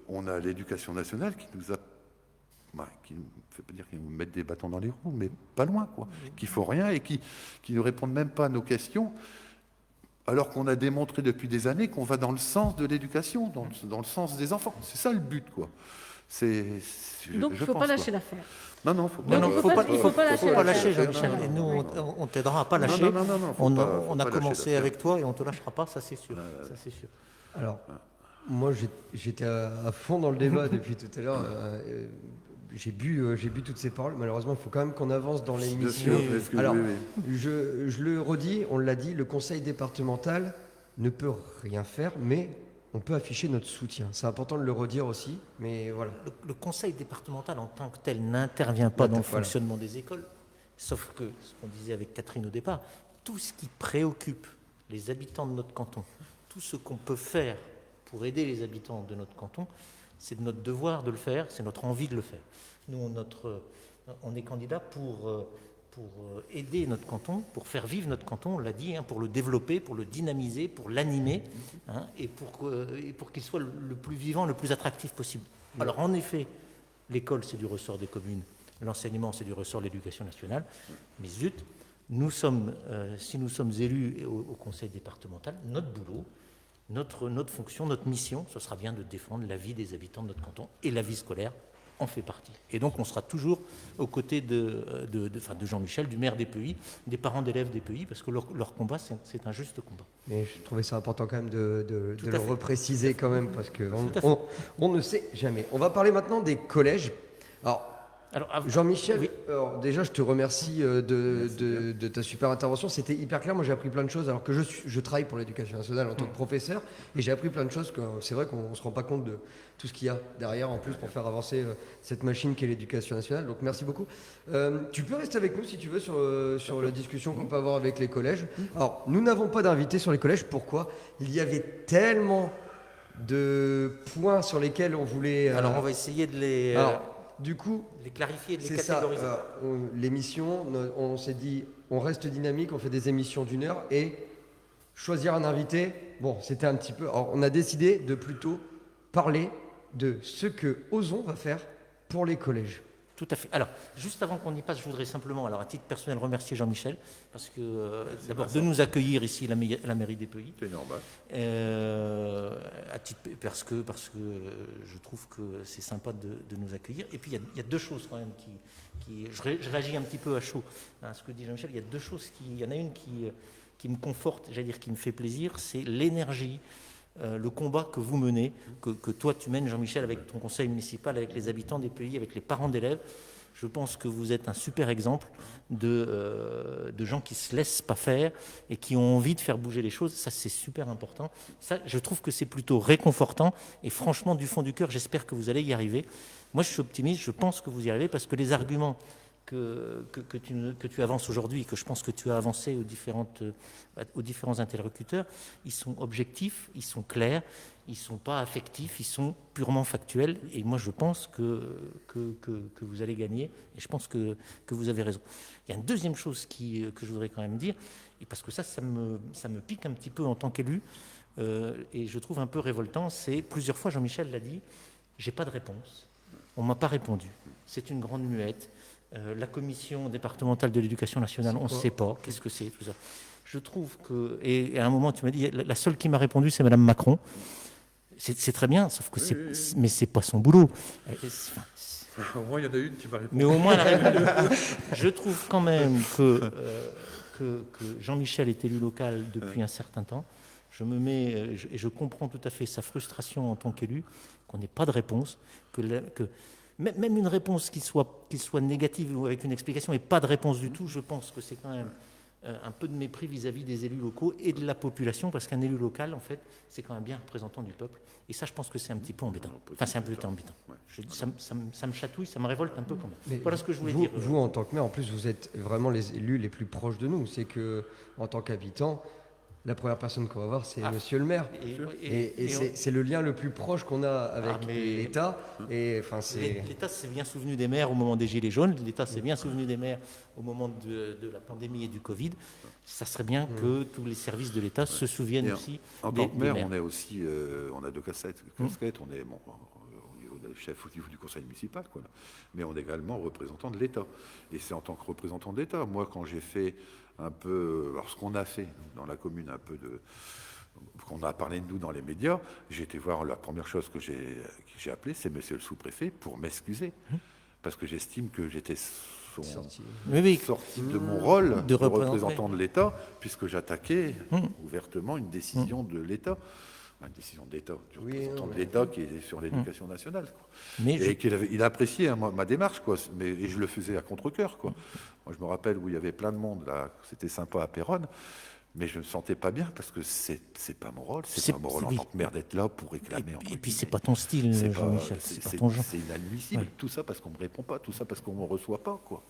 on a l'éducation nationale qui nous a, qui ne fait pas dire qu'ils nous mettent des bâtons dans les roues, mais pas loin, quoi, qui font rien et qui ne répondent même pas à nos questions, alors qu'on a démontré depuis des années qu'on va dans le sens de l'éducation, dans le sens des enfants. C'est ça le but, quoi.
Donc il ne faut pas lâcher l'affaire.
Non, il
ne faut pas lâcher, Jean-Michel. Et nous, on t'aidera à pas lâcher. On a commencé avec toi et on ne te lâchera pas, ça c'est sûr.
Alors, moi j'étais à fond dans le débat depuis tout à l'heure. j'ai bu toutes ces paroles. Malheureusement, il faut quand même qu'on avance dans
Bien
l'émission.
sûr, parce que
Alors,
oui.
je le redis, on l'a dit, le conseil départemental ne peut rien faire, mais on peut afficher notre soutien. C'est important de le redire aussi, mais voilà.
Le conseil départemental en tant que tel n'intervient pas dans le
Voilà.
fonctionnement des écoles, sauf que, ce qu'on disait avec Catherine au départ, tout ce qui préoccupe les habitants de notre canton, tout ce qu'on peut faire pour aider les habitants de notre canton, c'est de notre devoir de le faire, c'est notre envie de le faire. Nous, on est candidat pour aider notre canton, pour faire vivre notre canton, on l'a dit, pour le développer, pour le dynamiser, pour l'animer, et pour qu'il soit le plus vivant, le plus attractif possible. Alors en effet, l'école c'est du ressort des communes, l'enseignement c'est du ressort de l'éducation nationale, mais zut, si nous sommes élus au conseil départemental, notre boulot, notre fonction, notre mission, ce sera bien de défendre la vie des habitants de notre canton, et la vie scolaire en fait partie. Et donc on sera toujours aux côtés de Jean-Michel, du maire des Pays, des parents d'élèves des Pays, parce que leur combat, c'est un juste combat.
Mais je trouvais ça important quand même de
Tout
le
à fait.
repréciser quand même, parce
Tout à
qu'on
fait.
on ne sait jamais. On va parler maintenant des collèges. Alors, Jean-Michel,
oui.
alors déjà, je te remercie de ta super intervention. C'était hyper clair. Moi, j'ai appris plein de choses, alors que je travaille pour l'éducation nationale en tant que professeur, et j'ai appris plein de choses. C'est vrai qu'on ne se rend pas compte de tout ce qu'il y a derrière, en plus, pour faire avancer cette machine qu'est l'éducation nationale. Donc, merci beaucoup. Tu peux rester avec nous, si tu veux, sur la discussion qu'on peut avoir avec les collèges. Alors, nous n'avons pas d'invités sur les collèges. Pourquoi? Il y avait tellement de points sur lesquels on voulait...
Alors on va essayer de les...
Du coup,
les clarifier, de les
c'est ça.
catégoriser.
L'émission, on s'est dit, on reste dynamique, on fait des émissions d'1 heure et choisir un invité. Bon, c'était un petit peu. Alors, on a décidé de plutôt parler de ce que Ozon va faire pour les collèges.
Tout à fait. Alors, juste avant qu'on y passe, je voudrais simplement, alors à titre personnel, remercier Jean-Michel, parce que d'abord de nous accueillir ici à la mairie des Pays.
C'est normal.
Parce que je trouve que c'est sympa de nous accueillir. Et puis il y a deux choses quand même je réagis un petit peu à chaud à ce que dit Jean-Michel. Il y a deux choses il y en a une qui me conforte, j'allais dire qui me fait plaisir, c'est l'énergie. Le combat que vous menez, que toi tu mènes, Jean-Michel, avec ton conseil municipal, avec les habitants des Pays, avec les parents d'élèves, je pense que vous êtes un super exemple de gens qui ne se laissent pas faire et qui ont envie de faire bouger les choses. Ça, c'est super important. Ça, je trouve que c'est plutôt réconfortant et franchement, du fond du cœur, j'espère que vous allez y arriver. Moi, je suis optimiste, je pense que vous y arrivez parce que les arguments que tu avances aujourd'hui, que je pense que tu as avancé aux différents interlocuteurs, ils sont objectifs, ils sont clairs, ils ne sont pas affectifs, ils sont purement factuels. Et moi, je pense que vous allez gagner. Et je pense que vous avez raison. Il y a une deuxième chose que je voudrais quand même dire, et parce que ça me pique un petit peu en tant qu'élu, et je trouve un peu révoltant, c'est plusieurs fois, Jean-Michel l'a dit, j'ai pas de réponse. On ne m'a pas répondu. C'est une grande muette. La commission départementale de l'éducation nationale, on ne sait pas qu'est-ce que c'est, tout ça. Je trouve que... Et à un moment, tu m'as dit, la seule qui m'a répondu, c'est Madame Macron. C'est très bien, sauf que mais c'est pas son boulot.
Au moins, il y en a une qui va répondre.
Mais au moins, elle a répondu. Je trouve quand même que Jean-Michel est élu local depuis un certain temps. Je comprends tout à fait sa frustration en tant qu'élu, qu'on n'ait pas de réponse, même une réponse qui soit négative ou avec une explication et pas de réponse du tout, je pense que c'est quand même un peu de mépris vis-à-vis des élus locaux et de la population, parce qu'un élu local, en fait, c'est quand même bien représentant du peuple. Et ça, je pense que c'est un petit peu embêtant. Enfin, c'est un peu embêtant. Ça me chatouille, ça me révolte un peu quand même.
Mais
voilà ce que je voulais dire.
Vous, en tant que maire, en plus, vous êtes vraiment les élus les plus proches de nous. C'est que, en tant qu'habitant, la première personne qu'on va voir, c'est Monsieur le maire. Et c'est le lien le plus proche qu'on a avec l'État. Et enfin,
l'État s'est bien souvenu des maires au moment des Gilets jaunes. L'État s'est bien souvenu des maires au moment de la pandémie et du Covid. Ça serait bien que tous les services de l'État se souviennent aussi
en
des
tant que maire,
maires.
on est aussi, on a deux casquettes. On est au niveau des chefs au niveau du conseil municipal, quoi. Mais on est également représentant de l'État. Et c'est en tant que représentant de l'État. Moi, quand j'ai fait un peu, alors ce qu'on a fait dans la commune, un peu qu'on a parlé de nous dans les médias, j'ai été voir, la première chose que j'ai appelé, c'est Monsieur le sous-préfet pour m'excuser, parce que j'estime que j'étais sorti de mon rôle de représentant de l'État, puisque j'attaquais ouvertement une décision de l'État. une décision d'État, du
Oui,
représentant de
ouais.
l'État qui est sur l'éducation nationale, quoi.
Mais
Et il a apprécié hein, ma démarche, quoi. Et je le faisais à contre-cœur, quoi. Moi, je me rappelle où il y avait plein de monde, là, c'était sympa à Péronne, mais je ne me sentais pas bien parce que c'est pas mon rôle, c'est pas mon rôle en
oui.
tant que maire d'être là pour réclamer.
Et puis c'est pas ton style, Jean-Michel, c'est pas ton genre.
C'est inadmissible,
Ouais.
tout ça parce qu'on ne me répond pas, tout ça parce qu'on ne me reçoit pas, quoi.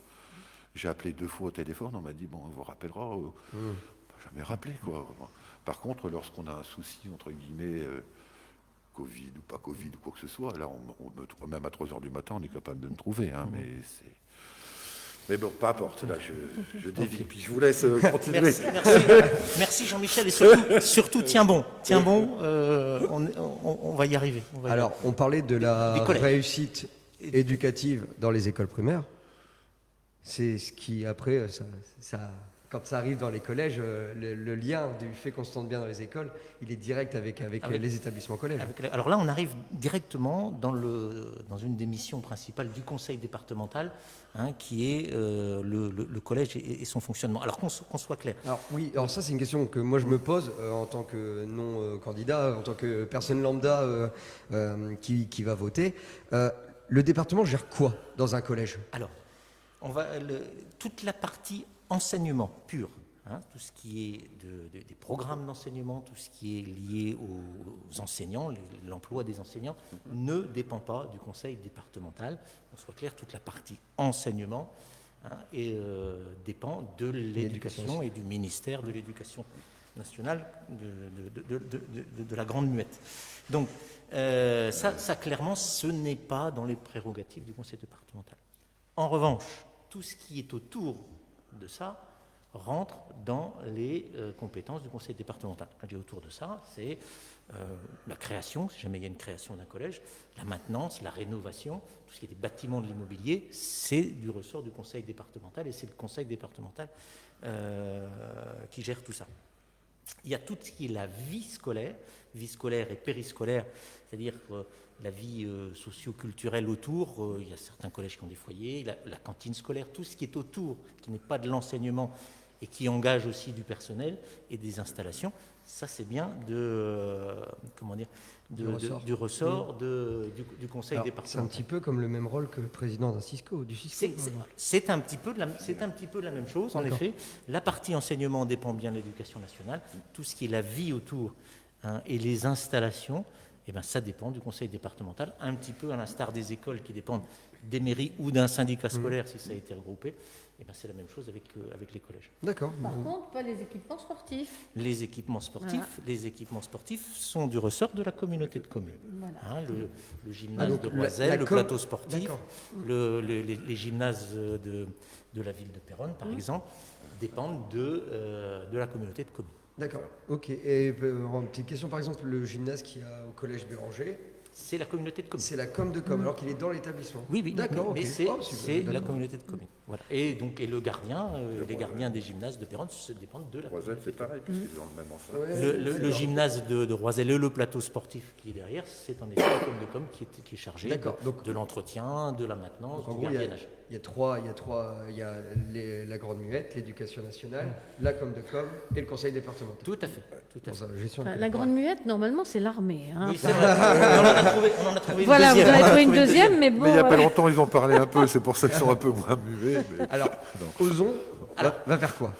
J'ai appelé 2 fois au téléphone, on m'a dit, bon, on vous rappellera. On m'a jamais rappelé, quoi. Par contre, lorsqu'on a un souci, entre guillemets, Covid ou pas Covid ou quoi que ce soit, là, même à 3 heures du matin, on est capable de me trouver, hein, mais bon, peu importe, là, je dévie, puis je vous laisse continuer.
Merci Jean-Michel, et surtout tiens bon, on va y arriver.
Alors, on parlait de la
Des collèges.
réussite éducative dans les écoles primaires. C'est ce qui, après, quand ça arrive dans les collèges, le lien du fait qu'on se tente bien dans les écoles, il est direct avec les établissements collèges.
Alors là, on arrive directement dans une des missions principales du conseil départemental, hein, qui est le collège et son fonctionnement. Alors qu'on soit clair.
Alors oui, alors ça c'est une question que moi je me pose en tant que non-candidat, en tant que personne lambda qui va voter. Le département gère quoi dans un collège?
Alors, toute la partie enseignement pur, hein, tout ce qui est des programmes d'enseignement, tout ce qui est lié aux enseignants, l'emploi des enseignants, ne dépend pas du conseil départemental. On soit clair, toute la partie enseignement dépend de l'éducation et du ministère de l'éducation nationale de la Grande Muette. Donc, ça clairement, ce n'est pas dans les prérogatives du conseil départemental. En revanche, tout ce qui est autour de ça rentre dans les compétences du conseil départemental. Quand je dis autour de ça, c'est la création, si jamais il y a une création d'un collège, la maintenance, la rénovation, tout ce qui est des bâtiments de l'immobilier, c'est du ressort du conseil départemental et c'est le conseil départemental qui gère tout ça. Il y a tout ce qui est la vie scolaire et périscolaire, c'est-à-dire la vie socio-culturelle autour. Il y a certains collèges qui ont des foyers, la cantine scolaire, tout ce qui est autour, qui n'est pas de l'enseignement et qui engage aussi du personnel et des installations. Ça, c'est bien du ressort du conseil
Alors,
départemental.
c'est un petit peu comme le même rôle que le président du Cisco.
C'est un petit peu la même chose, en effet. La partie enseignement dépend bien de l'éducation nationale. Tout ce qui est la vie autour, hein, et les installations, eh ben, ça dépend du conseil départemental, un petit peu à l'instar des écoles qui dépendent des mairies ou d'un syndicat scolaire si ça a été regroupé. Eh ben, c'est la même chose avec les collèges.
D'accord.
Par contre, pas les équipements sportifs.
Les équipements sportifs sont du ressort de la communauté de communes.
Voilà.
Hein, le gymnase
donc
de Roiselle, le plateau sportif,
D'accord.
les gymnases de la ville de Péronne, par exemple, dépendent de la communauté de communes.
D'accord. Ok. Et une petite question, par exemple, le gymnase qu'il y a au collège Béranger,
C'est la communauté de communes.
c'est la com de com, alors qu'il est dans l'établissement.
Oui,
D'accord.
mais
ok.
c'est
Oh, super,
la
d'accord.
communauté de communes. Voilà. Et donc, le gardien, les gardiens des gymnases de Péronne se dépendent de la
Roiselle,
communauté.
c'est pareil, puisqu'ils sont dans le même ensemble.
Ouais,
Le gymnase de Roiselle et le plateau sportif qui est derrière, c'est en effet la com de com qui est chargée
D'accord. Donc,
de l'entretien, de la maintenance,
en
du
gros, il y a
gardiennage.
la Grande Muette, l'Éducation nationale, la com de com et le conseil départemental.
Tout à fait.
Pour ça, gestion de
La
territoire.
Grande Muette, normalement, c'est l'armée. Hein.
Oui, c'est vrai. On en a trouvé une
Voilà, vous
deuxième.
en avez trouvé une deuxième, mais bon.
Mais il n'y a pas
voilà.
longtemps, ils ont parlé un peu, c'est pour ça qu'ils sont un peu moins muets. Mais...
Alors, Ozon va faire quoi?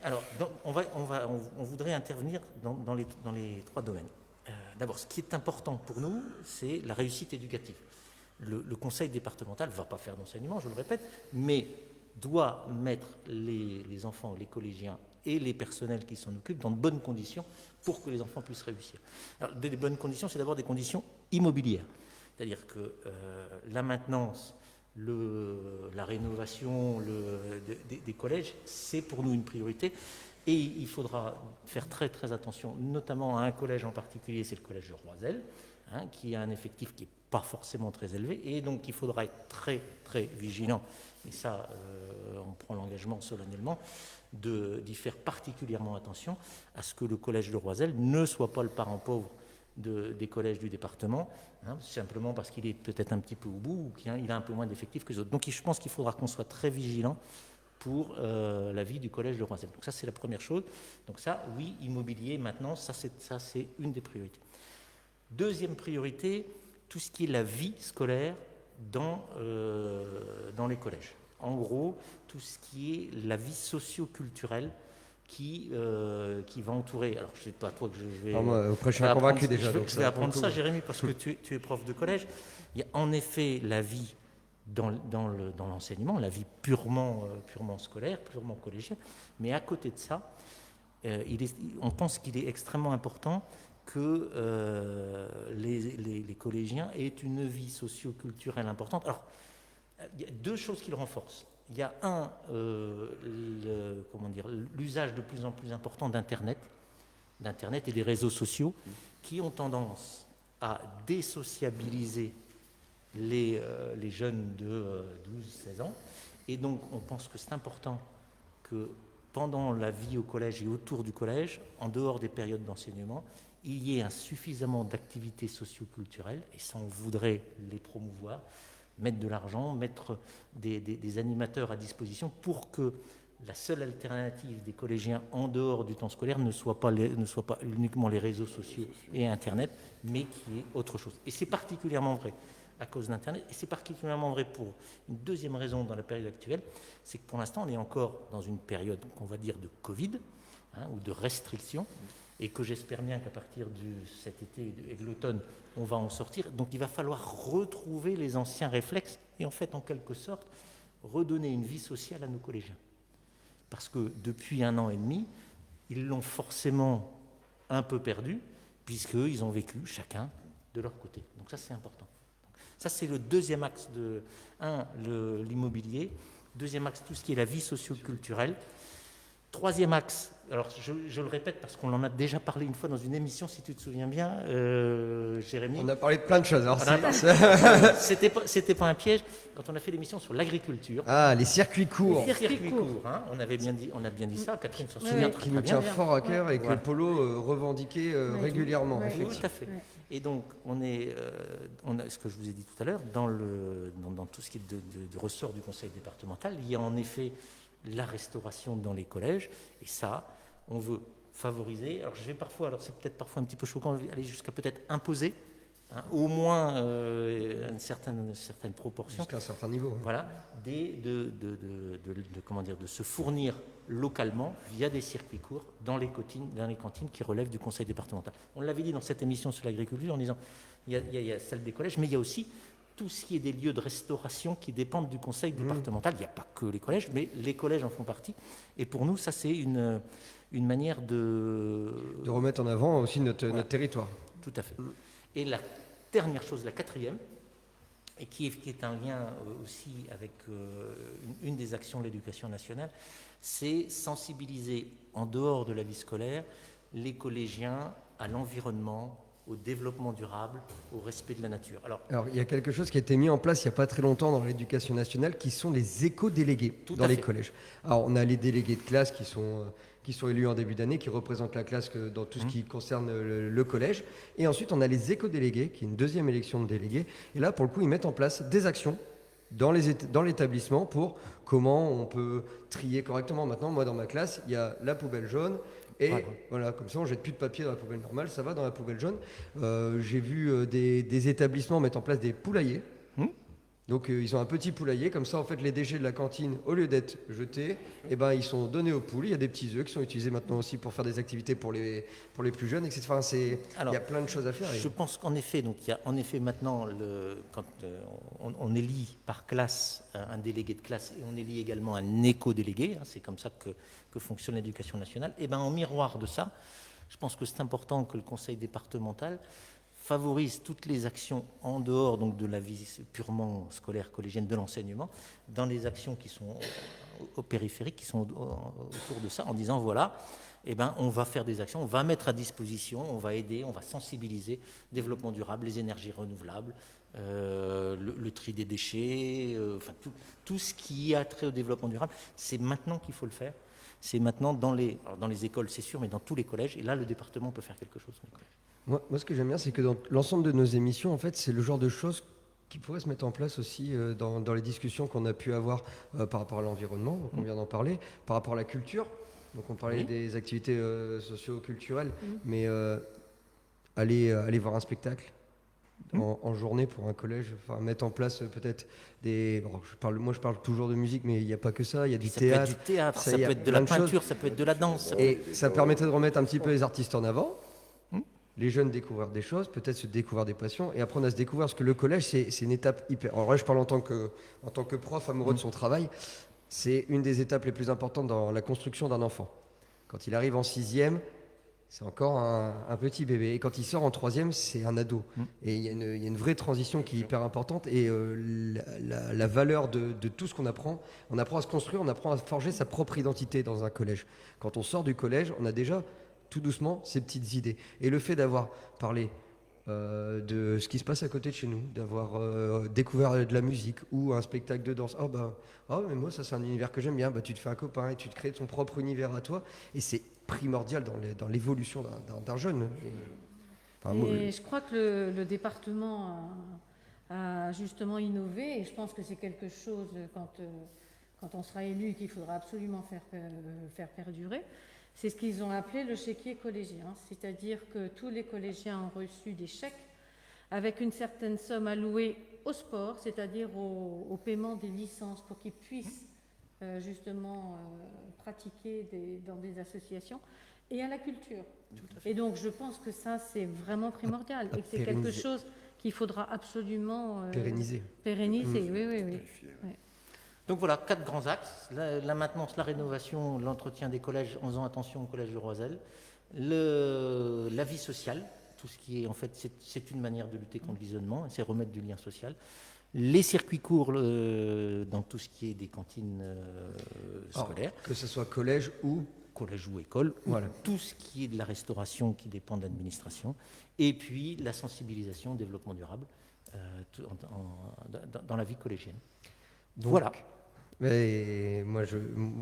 Alors, on voudrait intervenir dans les 3 domaines. D'abord, ce qui est important pour nous, c'est la réussite éducative. Le conseil départemental ne va pas faire d'enseignement, je le répète, mais doit mettre les enfants, les collégiens et les personnels qui s'en occupent dans de bonnes conditions pour que les enfants puissent réussir. Alors, des bonnes conditions, c'est d'abord des conditions immobilières. C'est-à-dire que la maintenance, la rénovation des collèges, c'est pour nous une priorité. Et il faudra faire très très attention, notamment à un collège en particulier, c'est le collège de Roiselle, hein, qui a un effectif qui n'est pas forcément très élevé. Et donc il faudra être très très vigilant. Et ça, on prend l'engagement solennellement d'y faire particulièrement attention à ce que le collège de Roiselle ne soit pas le parent pauvre des collèges du département, hein, simplement parce qu'il est peut-être un petit peu au bout ou qu'il a un peu moins d'effectifs que les autres. Donc je pense qu'il faudra qu'on soit très vigilant pour la vie du collège de Roiselle. Donc ça, c'est la première chose. Donc ça, oui, immobilier, maintenant, ça c'est une des priorités. Deuxième priorité, tout ce qui est la vie scolaire dans les collèges. En gros, tout ce qui est la vie socio-culturelle qui va entourer. Alors, je ne sais pas toi que je vais.
Alors moi, après, je suis convaincu déjà.
Je vais apprendre ça, Jérémy, parce que tu es prof de collège. Il y a en effet la vie dans l'enseignement, la vie purement scolaire, purement collégienne. Mais à côté de ça, on pense qu'il est extrêmement important que les collégiens aient une vie socio-culturelle importante. Alors, il y a deux choses qui le renforcent. Il y a l'usage de plus en plus important d'Internet et des réseaux sociaux qui ont tendance à désociabiliser les jeunes de 12-16 ans. Et donc, on pense que c'est important que pendant la vie au collège et autour du collège, en dehors des périodes d'enseignement, il y ait suffisamment d'activités socio-culturelles, et ça, on voudrait les promouvoir, mettre de l'argent, mettre des animateurs à disposition pour que la seule alternative des collégiens en dehors du temps scolaire ne soit pas uniquement les réseaux sociaux et Internet, mais qu'il y ait autre chose. Et c'est particulièrement vrai à cause d'Internet, et c'est particulièrement vrai pour une deuxième raison dans la période actuelle, c'est que pour l'instant, on est encore dans une période qu'on va dire de Covid, ou de restrictions, et que j'espère bien qu'à partir de cet été et de l'automne, on va en sortir. Donc il va falloir retrouver les anciens réflexes et en fait, en quelque sorte, redonner une vie sociale à nos collégiens. Parce que depuis 1 an et demi, ils l'ont forcément un peu perdu, puisqu'ils ont vécu chacun de leur côté. Donc ça, c'est important. Ça, c'est le deuxième axe de l'immobilier. Deuxième axe, tout ce qui est la vie socio-culturelle. Troisième axe, alors je le répète parce qu'on en a déjà parlé une fois dans une émission, si tu te souviens bien, Jérémy.
On a parlé de plein de choses. Alors
c'était pas un piège. Quand on a fait l'émission sur l'agriculture.
Ah, les circuits courts.
Les circuits courts, hein, on a bien dit ça. Catherine s'en souvient très
Qui
bien.
nous tient fort à cœur et que le polo revendiquait régulièrement.
Tout à fait. Et donc, on a ce que je vous ai dit tout à l'heure, dans tout ce qui est de ressort du conseil départemental, il y a en effet la restauration dans les collèges, et ça, on veut favoriser. Alors, c'est peut-être parfois un petit peu choquant, aller jusqu'à peut-être imposer, au moins une certaine proportion.
Jusqu'à un certain niveau.
Voilà, de se fournir localement via des circuits courts dans les cantines qui relèvent du conseil départemental. On l'avait dit dans cette émission sur l'agriculture en disant il y a celle des collèges, mais il y a aussi tout ce qui est des lieux de restauration qui dépendent du conseil départemental. Il n'y a pas que les collèges, mais les collèges en font partie. Et pour nous, ça, c'est une manière de
remettre en avant aussi notre territoire.
Tout à fait. Et la dernière chose, la quatrième, et qui est un lien aussi avec une des actions de l'éducation nationale, c'est sensibiliser en dehors de la vie scolaire les collégiens à l'environnement, au développement durable, au respect de la nature.
Alors, il y a quelque chose qui a été mis en place il n'y a pas très longtemps dans l'éducation nationale, qui sont les éco-délégués dans les collèges. Alors, on a les délégués de classe qui sont élus en début d'année, qui représentent la classe dans tout ce qui concerne le collège. Et ensuite, on a les éco-délégués, qui est une deuxième élection de délégués. Et là, pour le coup, ils mettent en place des actions dans l'établissement pour comment on peut trier correctement. Maintenant, moi, dans ma classe, il y a la poubelle jaune. Et voilà, comme ça, on ne jette plus de papier dans la poubelle normale, ça va dans la poubelle jaune. J'ai vu des établissements mettre en place des poulaillers. Donc, ils ont un petit poulailler, comme ça, en fait, les déchets de la cantine, au lieu d'être jetés, ils sont donnés aux poules. Il y a des petits œufs qui sont utilisés maintenant aussi pour faire des activités pour les plus jeunes, etc. Enfin, il y a plein de choses à faire.
Je pense qu'en effet, il y a en effet maintenant, quand on élit par classe un délégué de classe et on élit également un éco-délégué, c'est comme ça que fonctionne l'éducation nationale, et en miroir de ça, je pense que c'est important que le conseil départemental favorise toutes les actions en dehors donc, de la vie purement scolaire, collégienne, de l'enseignement, dans les actions qui sont au périphérique, qui sont autour de ça, en disant voilà, on va faire des actions, on va mettre à disposition, on va aider, on va sensibiliser, développement durable, les énergies renouvelables, le tri des déchets, tout ce qui a trait au développement durable, c'est maintenant qu'il faut le faire. C'est maintenant dans les écoles, c'est sûr, mais dans tous les collèges. Et là, le département peut faire quelque chose.
Moi, ce que j'aime bien, c'est que dans l'ensemble de nos émissions, en fait, c'est le genre de choses qui pourraient se mettre en place aussi dans les discussions qu'on a pu avoir par rapport à l'environnement, on vient d'en parler, par rapport à la culture. Donc, on parlait des activités socio-culturelles, mais aller voir un spectacle en journée pour un collège, enfin, mettre en place peut-être des... Bon, je parle toujours de musique, mais il n'y a pas que ça, il y a du
Ça peut
théâtre.
être du théâtre, ça
il y
peut
a
être de la
plein de choses.
peinture, ça peut être de la danse.
Et ça permettrait de remettre un petit peu les artistes en avant. Les jeunes découvrir des choses, peut-être se découvrir des passions et apprendre à se découvrir. Parce que le collège, c'est une étape hyper... Alors là, je parle en tant que prof amoureux de son travail. C'est une des étapes les plus importantes dans la construction d'un enfant. Quand il arrive en 6e, c'est encore un petit bébé. Et quand il sort en 3e, c'est un ado. Et il y a une vraie transition qui est hyper importante. Et la valeur de tout ce qu'on apprend, on apprend à se construire, on apprend à forger sa propre identité dans un collège. Quand on sort du collège, on a déjà tout doucement ces petites idées. Et le fait d'avoir parlé de ce qui se passe à côté de chez nous, d'avoir découvert de la musique ou un spectacle de danse. Mais moi, ça, c'est un univers que j'aime bien. Tu te fais un copain et tu te crées ton propre univers à toi. Et c'est primordial dans l'évolution d'un jeune.
Et je crois que le département a justement innové, et je pense que c'est quelque chose, quand on sera élu, qu'il faudra absolument faire perdurer. C'est ce qu'ils ont appelé le chéquier collégien, c'est-à-dire que tous les collégiens ont reçu des chèques avec une certaine somme allouée au sport, c'est-à-dire au paiement des licences pour qu'ils puissent justement pratiquer dans des associations, et à la culture. Et donc je pense que ça c'est vraiment primordial et que c'est quelque chose qu'il faudra absolument
pérenniser.
Oui.
Donc voilà, 4 grands axes, la maintenance, la rénovation, l'entretien des collèges en faisant attention au collège de Roiselle, la vie sociale, tout ce qui est en fait, c'est une manière de lutter contre l'isolement, c'est remettre du lien social, les circuits courts dans tout ce qui est des cantines scolaires.
Que ce soit collège ou
école, voilà. Tout ce qui est de la restauration qui dépend de l'administration, et puis la sensibilisation au développement durable dans la vie collégienne.
Donc,
voilà.
Mais moi,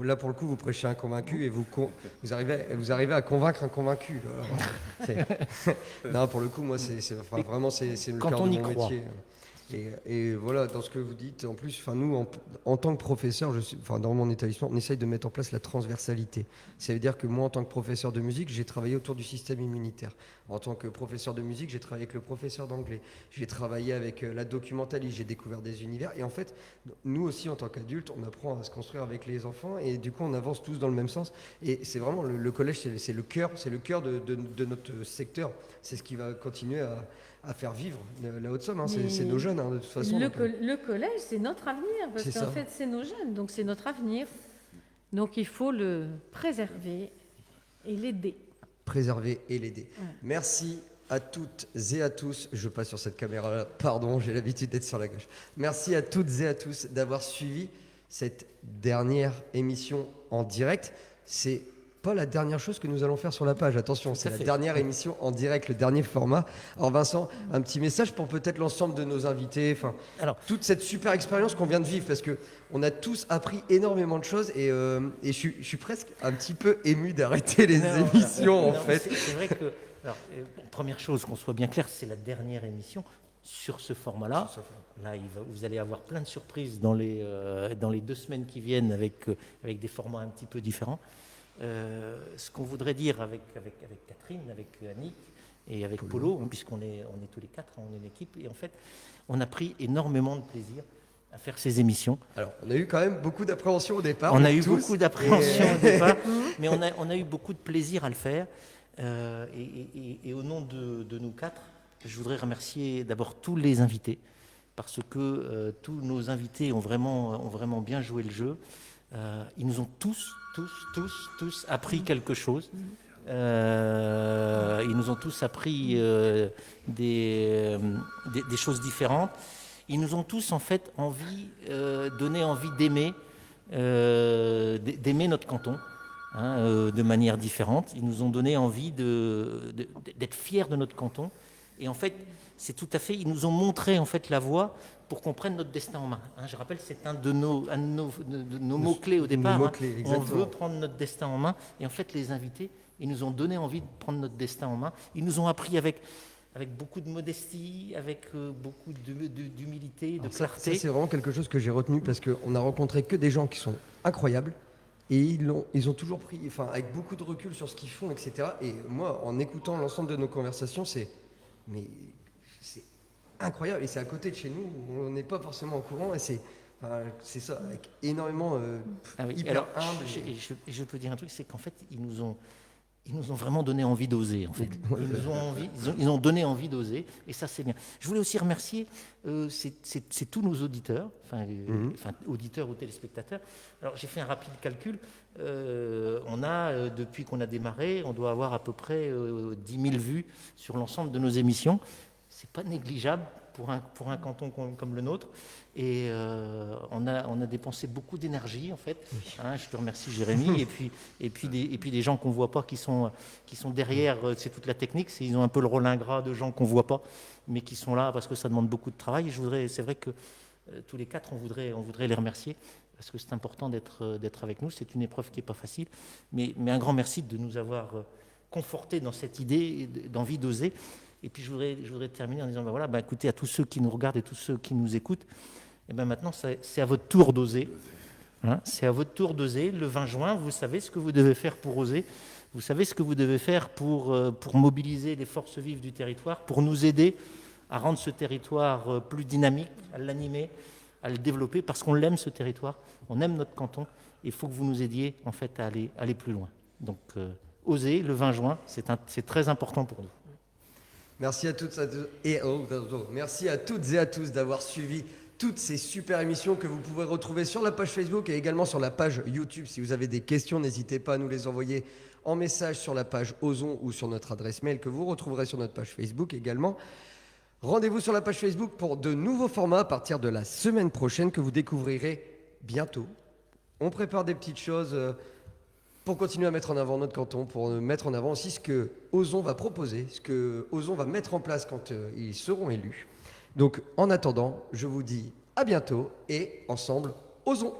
là, pour le coup, vous prêchez un convaincu et vous arrivez à convaincre un convaincu. Non, pour le coup, moi, vraiment, c'est le cœur de mon métier. Et voilà, dans ce que vous dites, en plus, nous, en tant que professeur, dans mon établissement, on essaye de mettre en place la transversalité. Ça veut dire que moi, en tant que professeur de musique, j'ai travaillé autour du système immunitaire. En tant que professeur de musique, j'ai travaillé avec le professeur d'anglais. J'ai travaillé avec la documentaliste, j'ai découvert des univers. Et en fait, nous aussi, en tant qu'adultes, on apprend à se construire avec les enfants. Et du coup, on avance tous dans le même sens. Et c'est vraiment le collège, c'est le cœur de notre secteur. C'est ce qui va continuer à faire vivre la Haute-Somme. C'est nos jeunes, de toute façon.
Le collège, c'est notre avenir, parce qu'en fait, c'est nos jeunes, donc c'est notre avenir. Donc il faut le préserver et l'aider.
Préserver et l'aider. Ouais. Merci à toutes et à tous. Je passe sur cette caméra-là. Pardon, j'ai l'habitude d'être sur la gauche. Merci à toutes et à tous d'avoir suivi cette dernière émission en direct. C'est pas la dernière chose que nous allons faire sur la page. Attention, c'est la dernière émission en direct, le dernier format. Alors Vincent, un petit message pour peut-être l'ensemble de nos invités, toute cette super expérience qu'on vient de vivre, parce qu'on a tous appris énormément de choses et je suis presque un petit peu ému d'arrêter les émissions en fait.
C'est vrai que, première chose, qu'on soit bien clair, c'est la dernière émission sur ce format-là. Là, vous allez avoir plein de surprises dans les 2 semaines qui viennent avec des formats un petit peu différents. Ce qu'on voudrait dire avec Catherine, avec Annick et avec Polo, puisqu'on est tous les 4, on est une équipe, et en fait, on a pris énormément de plaisir à faire ces émissions.
Alors, on a eu quand même beaucoup d'appréhension au départ.
On a eu beaucoup d'appréhension au départ, mais on a eu beaucoup de plaisir à le faire. Et au nom de nous 4, je voudrais remercier d'abord tous les invités, parce que tous nos invités ont vraiment bien joué le jeu. Ils nous ont tous appris quelque chose. Ils nous ont tous appris des choses différentes. Ils nous ont tous en fait donné envie d'aimer notre canton de manière différente. Ils nous ont donné envie d'être fiers de notre canton. Et en fait, c'est tout à fait. Ils nous ont montré en fait la voie pour qu'on prenne notre destin en main. Je rappelle, c'est un de nos mots-clés au départ. On veut prendre notre destin en main. Et en fait, les invités, ils nous ont donné envie de prendre notre destin en main. Ils nous ont appris avec beaucoup de modestie, avec beaucoup d'humilité, de clarté.
Ça, c'est vraiment quelque chose que j'ai retenu parce qu'on a rencontré que des gens qui sont incroyables. Et ils ont toujours pris, avec beaucoup de recul sur ce qu'ils font, etc. Et moi, en écoutant l'ensemble de nos conversations, c'est mais c'est incroyable. Et c'est à côté de chez nous, on n'est pas forcément au courant. Et c'est ça, avec énormément hyper
Alors,
humble.
je peux dire un truc, c'est qu'en fait, ils nous ont vraiment donné envie d'oser. En fait. Ils ont donné envie d'oser, et ça c'est bien. Je voulais aussi remercier, c'est tous nos auditeurs, auditeurs ou téléspectateurs. Alors j'ai fait un rapide calcul. On a, depuis qu'on a démarré, on doit avoir à peu près 10 000 vues sur l'ensemble de nos émissions. C'est pas négligeable pour un canton comme le nôtre. Et on a dépensé beaucoup d'énergie, en fait. Je te remercie, Jérémy. et puis des gens qu'on ne voit pas, qui sont derrière, c'est toute la technique. Ils ont un peu le rôle ingrat de gens qu'on ne voit pas, mais qui sont là parce que ça demande beaucoup de travail. C'est vrai que tous les quatre, on voudrait les remercier, parce que c'est important d'être avec nous. C'est une épreuve qui n'est pas facile. Mais un grand merci de nous avoir confortés dans cette idée d'envie d'oser. Et puis je voudrais terminer en disant, écoutez, à tous ceux qui nous regardent et tous ceux qui nous écoutent, et maintenant c'est à votre tour d'oser. C'est à votre tour d'oser. Le 20 juin, vous savez ce que vous devez faire pour oser. Vous savez ce que vous devez faire pour mobiliser les forces vives du territoire, pour nous aider à rendre ce territoire plus dynamique, à l'animer, à le développer, parce qu'on l'aime, ce territoire, on aime notre canton. Il faut que vous nous aidiez en fait à aller plus loin. Donc oser, le 20 juin, c'est très important pour nous.
Merci à toutes et à tous d'avoir suivi toutes ces super émissions que vous pouvez retrouver sur la page Facebook et également sur la page YouTube. Si vous avez des questions, n'hésitez pas à nous les envoyer en message sur la page Ozon ou sur notre adresse mail que vous retrouverez sur notre page Facebook également. Rendez-vous sur la page Facebook pour de nouveaux formats à partir de la semaine prochaine que vous découvrirez bientôt. On prépare des petites choses pour continuer à mettre en avant notre canton, pour mettre en avant aussi ce que Ozon va proposer, ce que Ozon va mettre en place quand ils seront élus. Donc en attendant, je vous dis à bientôt et ensemble, Ozon!